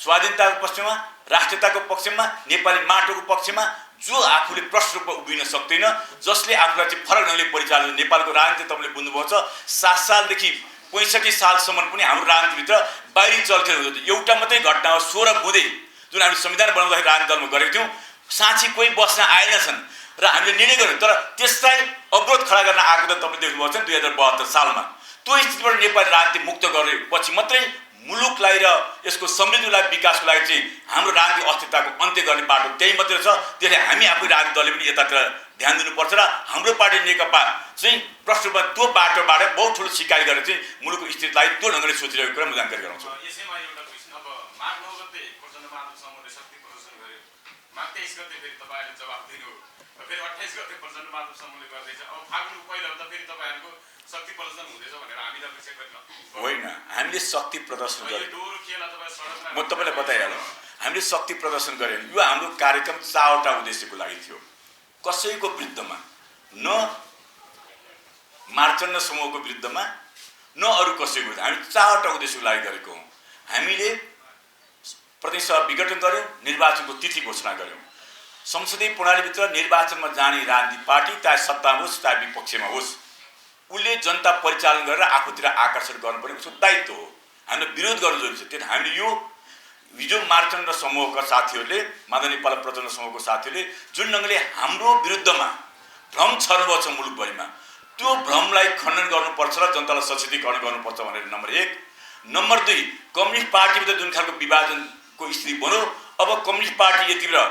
स्वाधीनताको पक्षमा राष्ट्रियताको पक्षमा नेपाली माटोको पक्षमा जो आफूले प्रष्ट रूपमा उभिन सक्दैन जसले आफूलाई चाहिँ फरक ढङ्गले परिचालन नेपालको राजनीति तपाईँले बुझ्नुभएको छ 7 सालदेखि 65 सालसम्म पनि हाम्रो राजनीतिभित्र बाहिरी चलखेल हुँदै एउटा मात्रै घटना हो 16 बुँदै जुन हामीले संविधान बनाउँदाखेरि राजनीति दलमा गरेको थियौँ साँच्ची कोही बस्न आएनछन् र हामीले निर्णय गर्यौँ तर त्यसलाई अवरोध खडा गर्न आएको त तपाईँले देख्नुभएको छ 2072 सालमा त्यो स्थितिबाट नेपाली राजनीति मुक्त गरेपछि मात्रै मुलुकलाई र यसको समृद्धिलाई विकासको लागि चाहिँ हाम्रो राजनीतिक अस्थिरताको अन्त्य गर्ने बाटो त्यही मात्रै छ। त्यसले हामी आफै राजनीतिक दलले पनि यतातिर ध्यान दिनुपर्छ र हाम्रो पार्टी नेकपा चाहिँ प्रष्ट रूपमा त्यो बाटोबाट बहुत ठुलो सिकाइ गरेर चाहिँ मुलुकको स्थितिलाई त्यो ढङ्गले सोचिरहेको कुरा म जानकारी गराउँछु। यसैमा एउटा क्वेसन अब माघ 9 गते प्रचण्डबहादुर समूहले शक्ति प्रदर्शन गर्यो माघ 23 गते फेरि तपाईँहरूले जवाफ दिनु फेरि 28 गते प्रचण्डबहादुर समूहले गर्दैछ अब फागुनको पहिलो हप्ता फेरि तपाईँहरूको शक्ति प्रदर्शन हुँदैछ भनेर हामीले अपेक्षा गरिन होइन हामीले शक्ति प्रदर्शन गर्यौँ म तपाईँलाई बताइहालौँ हामीले शक्ति प्रदर्शन गर्यौँ यो हाम्रो कार्यक्रम 4वटा उद्देश्यको लागि थियो कसैको विरुद्धमा न मार्चण्ड समूहको विरुद्धमा न अरू कसैको हामी 4वटा उद्देश्यको लागि गरेको हौँ। हामीले प्रदेश सभा विघटन गर्यौँ निर्वाचनको तिथि घोषणा गर्यौँ संसदीय प्रणालीभित्र निर्वाचनमा जाने राजनीतिक पार्टी चाहे सत्तामा होस् चाहे विपक्षमा होस् उसले जनता परिचालन गरेर आफूतिर आकर्षण गर्नुपर्ने उसको दायित्व हो। हामीले विरोध गर्नु जरुरी छ। त्यही हामीले यो हिजो मार्चण्ड समूहका साथीहरूले माधव नेपाल प्रचण्ड समूहको साथीहरूले जुन ढङ्गले हाम्रो विरुद्धमा भ्रम छर्नुभएको छ मुलुकभरिमा त्यो भ्रमलाई खण्डन गर्नुपर्छ र जनतालाई सचेतीकरण गर्नुपर्छ भनेर नम्बर 1। नम्बर 2 कम्युनिस्ट पार्टीभित्र जुन खालको विभाजनको स्थिति बन्यो अब कम्युनिस्ट पार्टी यतिबेला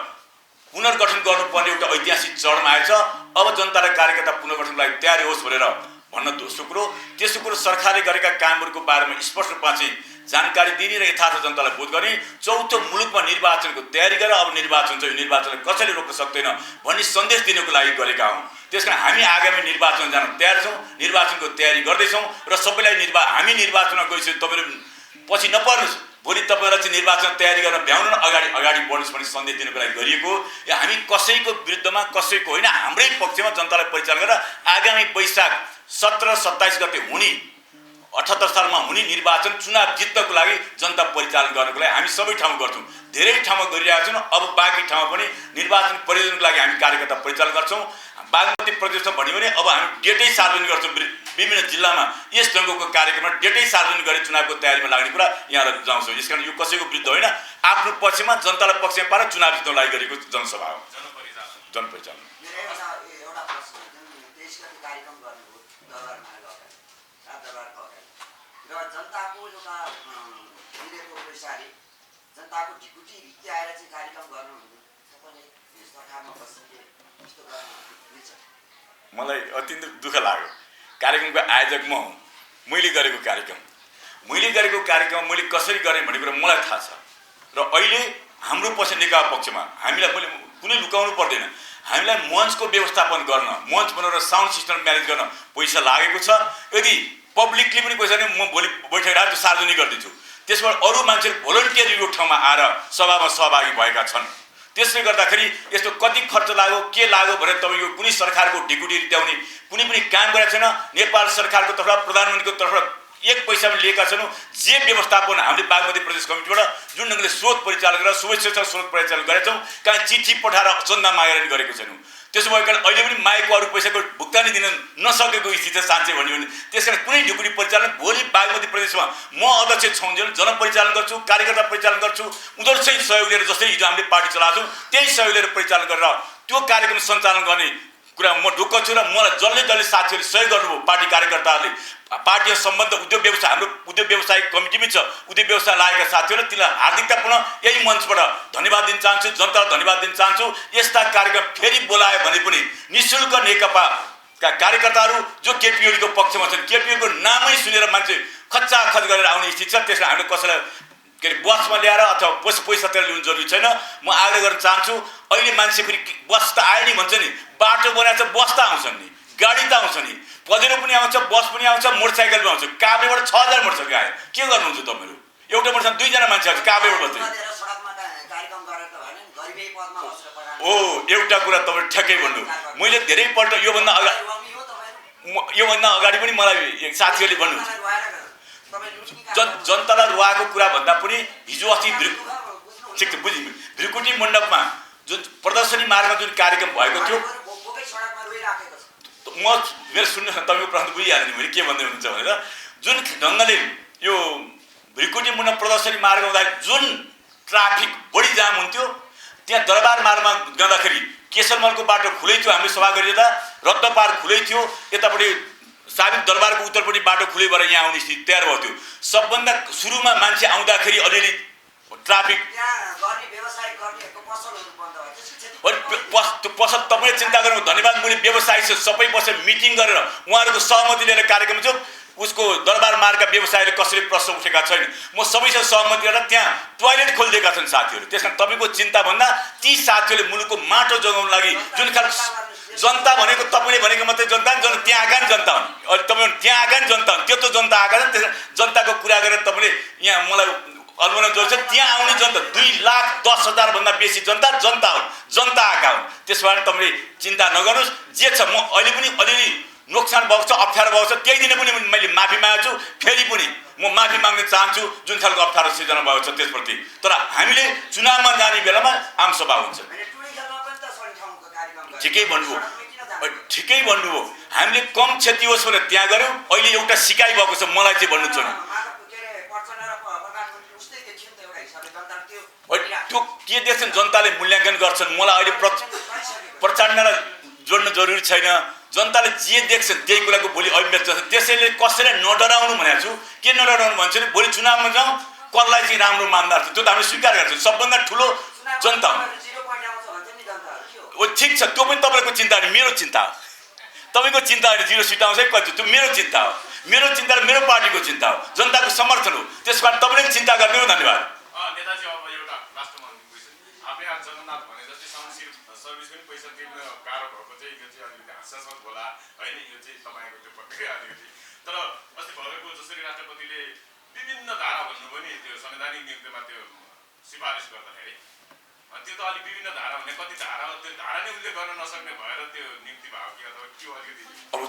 पुनर्गठन गर्नुपर्ने एउटा ऐतिहासिक चरणमा आएछ। अब जनता र कार्यकर्ता पुनर्गठनको लागि तयारी होस् भनेर भन्न दोस्रो कुरो। तेस्रो कुरो सरकारले गरेका कामहरूको बारेमा स्पष्ट रूपमा चाहिँ जानकारी दिने र यथार्थ जनतालाई बोध गर्ने। चौथो मुलुकमा निर्वाचनको तयारी गरेर अब निर्वाचन चाहिँ निर्वाचनलाई कसैले रोक्न सक्दैन भन्ने सन्देश दिनको लागि गरेका हौँ। त्यसकारण हामी आगामी निर्वाचन जान तयार छौँ निर्वाचनको तयारी गर्दैछौँ र सबैलाई हामी निर्वाचनमा गइसक्यो तपाईँहरू पछि नपर्नुहोस् भोलि तपाईँहरूलाई चाहिँ निर्वाचन तयारी गर्न भ्याउनु अगाडि बढ्नुहोस् भन्ने सन्देश दिनको लागि गरिएको। हामी कसैको विरुद्धमा कसैको होइन हाम्रै पक्षमा जनतालाई परिचालन गरेर आगामी वैशाख 17-27 गते हुने 78 सालमा हुने निर्वाचन चुनाव जित्नको लागि जनता परिचालन गर्नको लागि हामी सबै ठाउँ गर्छौँ धेरै ठाउँमा गरिरहेका छौँ। अब बाँकी ठाउँमा पनि निर्वाचन परियोजनाको लागि हामी कार्यकर्ता परिचालन गर्छौँ। बागमती प्रदेशमा भन्यो भने अब हामी डेटै सार्वजनिक गर्छौँ विभिन्न जिल्लामा यस ढङ्गको कार्यक्रममा डेटै सार्वजनिक गरी चुनावको तयारीमा लाग्ने कुरा यहाँलाई बुझाउँछौँ। यसकारण यो कसैको विरुद्ध होइन आफ्नो पक्षमा जनतालाई पक्षमा पारेर चुनाव जित्नको लागि गरेको जनसभा हो। जनपरिचालन। एउटा प्रश्न जुन 23 गते कार्यक्रम गर्नुभयो दरबारमा लगाएर राजदरबारको अगाडि र जनताको एउटा मिलेको पैसाले जनताको ढिकुटी भित्याएर चाहिँ कार्यक्रम गर्नुहुन्थ्यो तपाईँले सरकारमा बस्ने यस्तो गर्न मिल्छ? मलाई अत्यन्त दुःख लाग्यो। कार्यक्रमको आयोजक म हुँ। मैले गरेको कार्यक्रम मैले कसरी गरेँ भन्ने कुरा मलाई थाहा छ र अहिले हाम्रो पक्ष नेकपा पक्षमा हामीलाई मैले कुनै लुकाउनु पर्दैन। हामीलाई मञ्चको व्यवस्थापन गर्न, मञ्च बनाएर साउन्ड सिस्टम म्यानेज गर्न पैसा लागेको छ। यदि पब्लिकली पनि पैसा म भोलि बैठकेर त्यो सार्वजनिक गरिदिन्छु। त्यसबाट अरू मान्छेहरू भोलन्टियरली यो ठाउँमा आएर सभामा सहभागी भएका छन्। त्यसले गर्दाखेरि यस्तो कति खर्च लाग्यो के लाग्यो भनेर तपाईँ यो कुनै सरकारको ढिकुटी रित्याउने कुनै पनि काम गरेको छैन। नेपाल सरकारको तर्फबाट प्रधानमन्त्रीको तर्फबाट एक पैसा पनि लिएका छैनौँ। जे व्यवस्थापन हामीले बागमती प्रदेश कमिटीबाट जुन ढङ्गले स्रोत परिचालन गरेर शुभेच्छा स्रोत परिचालन गरेका छौँ, कहाँ चिठी पठाएर चन्दा मागेर नि गरेको छैनौँ। त्यसो भएको कारण अहिले पनि माइकको अरू पैसाको भुक्तानी दिन नसकेको स्थिति छ साँच्चै भन्यो भने। त्यस कारण कुनै ढिकुटी परिचालन भोलि बागमती प्रदेशमा म अध्यक्ष छौन्जेल जनपरिचालन गर्छु, कार्यकर्ता परिचालन गर्छु, उनीहरूसहित सहयोग लिएर जस्तै हिजो हामीले पार्टी चलाएको छौँ त्यही सहयोग लिएर परिचालन गरेर त्यो कार्यक्रम सञ्चालन गर्ने कुरा म ढुक्क छु। र मलाई जसले साथीहरूले सहयोग गर्नुभयो पार्टी कार्यकर्ताहरूले, पार्टी सम्बन्ध उद्योग व्यवसाय हाम्रो उद्योग व्यवसाय कमिटी पनि छ, उद्योग व्यवसाय लागेका साथीहरू तिनीलाई हार्दिकतापूर्ण यही मञ्चबाट धन्यवाद दिन चाहन्छु, जनतालाई धन्यवाद दिन चाहन्छु। यस्ता कार्यक्रम फेरि बोलायो भने पनि निःशुल्क नेकपाका कार्यकर्ताहरू जो केपिओलीको पक्षमा छन्, केपिओलीको नामै सुनेर मान्छे खच्चाखच गरेर आउने स्थिति छ। त्यसले हामीले कसैलाई बसमा ल्याएर अथवा पैसा तिरेर ल्याउनु जरुरी छैन। म आग्रह गर्न चाहन्छु, अहिले मान्छे फेरि बस त आयो नि भन्छ नि, बाटो बनाएको छ बस त आउँछन् नि, गाडी त आउँछ नि, पजेरो पनि आउँछ, बस पनि आउँछ, मोटरसाइकल पनि आउँछ। काभ्रेबाट 6000 मोटरसाइकल आयो। के गर्नुहुन्छ तपाईँहरू? एउटा मोटरसाइकल 2 जना मान्छे आउँछ काभ्रेबाट बस्दै। ओ एउटा कुरा तपाईँ ठ्याक्कै भन्नु। मैले धेरैपल्ट योभन्दा अगाडि पनि मलाई साथीहरूले भन्नुहुन्छ जनतालाई रुवाएको कुरा भन्दा पनि हिजो अस्ति ठिक छ बुझि भ्रिकुटी मण्डपमा जुन प्रदर्शनी मार्गमा जुन कार्यक्रम भएको थियो म मेरो सुन्नुहोस् न, तपाईँको प्रश्न बुझिहाल्यो नि मैले के भन्दै हुनुहुन्छ भनेर। जुन ढङ्गले यो भ्रिकुटी मण्डप प्रदर्शनी मार्ग हुँदाखेरि जुन ट्राफिक बढी जाम हुन्थ्यो, त्यहाँ दरबार मार्गमा जाँदाखेरि केशरमलको बाटो खुलै थियो, हामीले सभा गरिँदा रत्नपार खुलै थियो, यतापट्टि साबिक दरबारको उत्तरपट्टि बाटो खुलै भएर यहाँ आउने स्थिति तयार भएको थियो। सबभन्दा सुरुमा मान्छे आउँदाखेरि अलिअलि ट्राफिक पसल तपाईँले चिन्ता गर्नु धन्यवाद। मैले व्यवसायी सबै बसेर मिटिङ गरेर उहाँहरूको सहमति लिएर कार्यक्रम छ। उसको दरबार मार्गका व्यवसायले कसरी प्रश्न उठेका छैन, म सबैसँग सहमति गरेर त्यहाँ टोयलेट खोलिदिएका छन् साथीहरू। त्यस कारण तपाईँको चिन्ता भन्दा ती साथीहरूले मुलुकको माटो जोगाउनु लागि जुन खालको जनता भनेको तपाईँले भनेको मात्रै जनता त्यहाँ आएका नि जनता हुन्। अहिले तपाईँ त्यहाँ आएका नि जनता हुन्, त्यत्रो जनता आएका छन्। त्यस जनताको कुरा गरेर तपाईँले यहाँ मलाई अनुमान जोड्छ त्यहाँ आउने जनता 2,10,000 भन्दा बेसी जनता हुन्, जनता आएका हुन्। त्यसबाट तपाईँले चिन्ता नगर्नुहोस्। जे छ म अहिले पनि अलिअलि नोक्सान भएको छ, अप्ठ्यारो भएको छ, त्यही दिन पनि मैले माफी मागेको छु। फेरि पनि म माफी माग्न चाहन्छु जुन खालको अप्ठ्यारो सिर्जना भएको छ त्यसप्रति। तर हामीले चुनावमा जाने बेलामा आमसभा हुन्छ। ठिकै भन्नुभयो। हामीले कम क्षति होस् भनेर त्यहाँ गऱ्यौँ। अहिले एउटा सिकाइ भएको छ, मलाई चाहिँ भन्नु छ त्यो के देख्छन् जनताले मूल्याङ्कन गर्छन्। मलाई अहिले प्रचण्डलाई जोड्न जरुरी छैन। जनताले जे देख्छन् त्यही कुराको भोलि अभिव्यक्त छ। त्यसैले कसैलाई नडराउनु भनेको छु। के नडराउनु भन्छ भने भोलि चुनावमा जाउँ कसलाई चाहिँ राम्रो मान्दा छ त्यो त हामीले स्वीकार गर्छौँ। सबभन्दा ठुलो जनता हो। ठिक छ, त्यो पनि तपाईँको चिन्ता हो, मेरो चिन्ता हो। तपाईँको चिन्ता होइन 0 सिट आउँछ कति, त्यो मेरो चिन्ता हो। मेरो चिन्ता मेरो पार्टीको चिन्ता हो, जनताको समर्थन हो। त्यसबाट तपाईँले चिन्ता गरिदिनु। धन्यवाद। नेताजी अब एउटा लास्टमा क्वेसन, आफै आज जगन्नाथ भने जस्तै साउन्ड सर्भिस पनि पैसा तिर्न गाह्रो भएको चाहिँ यो चाहिँ अलिकति हास्यास्पद होला होइन, यो चाहिँ तपाईँको त्यो प्रक्रिया अलिकति। तर अस्ति भर्खरको जसरी राष्ट्रपतिले विभिन्न धारा भन्नुभयो नि त्यो संवैधानिक नियुक्तिमा त्यो सिफारिस गर्दाखेरि, त्यो त अलिक विभिन्न धारा भने कति धारा त्यो धारा नै उल्लेख गर्न नसक्ने भएर त्यो नियुक्ति भयो कि अथवा के अलिकति अब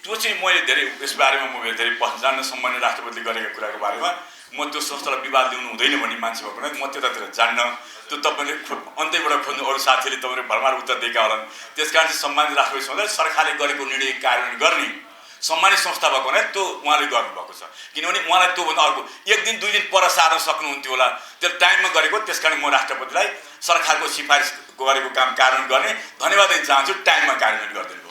त्यो चाहिँ मैले धेरै यस बारेमा म धेरै जान्न सम्बन्धी राष्ट्रपतिले गरेको कुराको बारेमा म त्यो संस्थालाई विवाद ल्याउनु हुँदैन भन्ने मान्छे भएको हुनाले म त्यतातिर जान्न। त्यो तपाईँले अन्तैबाट खोज्नु, अरू साथीहरूले तपाईँले भरमार उत्तर दिएका होलान्। त्यस कारण चाहिँ सम्मानित राष्ट्रपति महोदय सरकारले गरेको निर्णय कार्यान्वयन गर्ने सम्मानित संस्था भएको हुनाले त्यो उहाँले गर्नुभएको छ। किनभने उहाँलाई त्योभन्दा अर्को 1 दिन 2 दिन पर सार्न सक्नुहुन्थ्यो होला, त्यो टाइममा गरेको। त्यसकारण म राष्ट्रपतिलाई सरकारको सिफारिस गरेको काम कार्यान्वयन गर्ने धन्यवाद दिन चाहन्छु। टाइममा कार्यान्वयन गरिदिनु।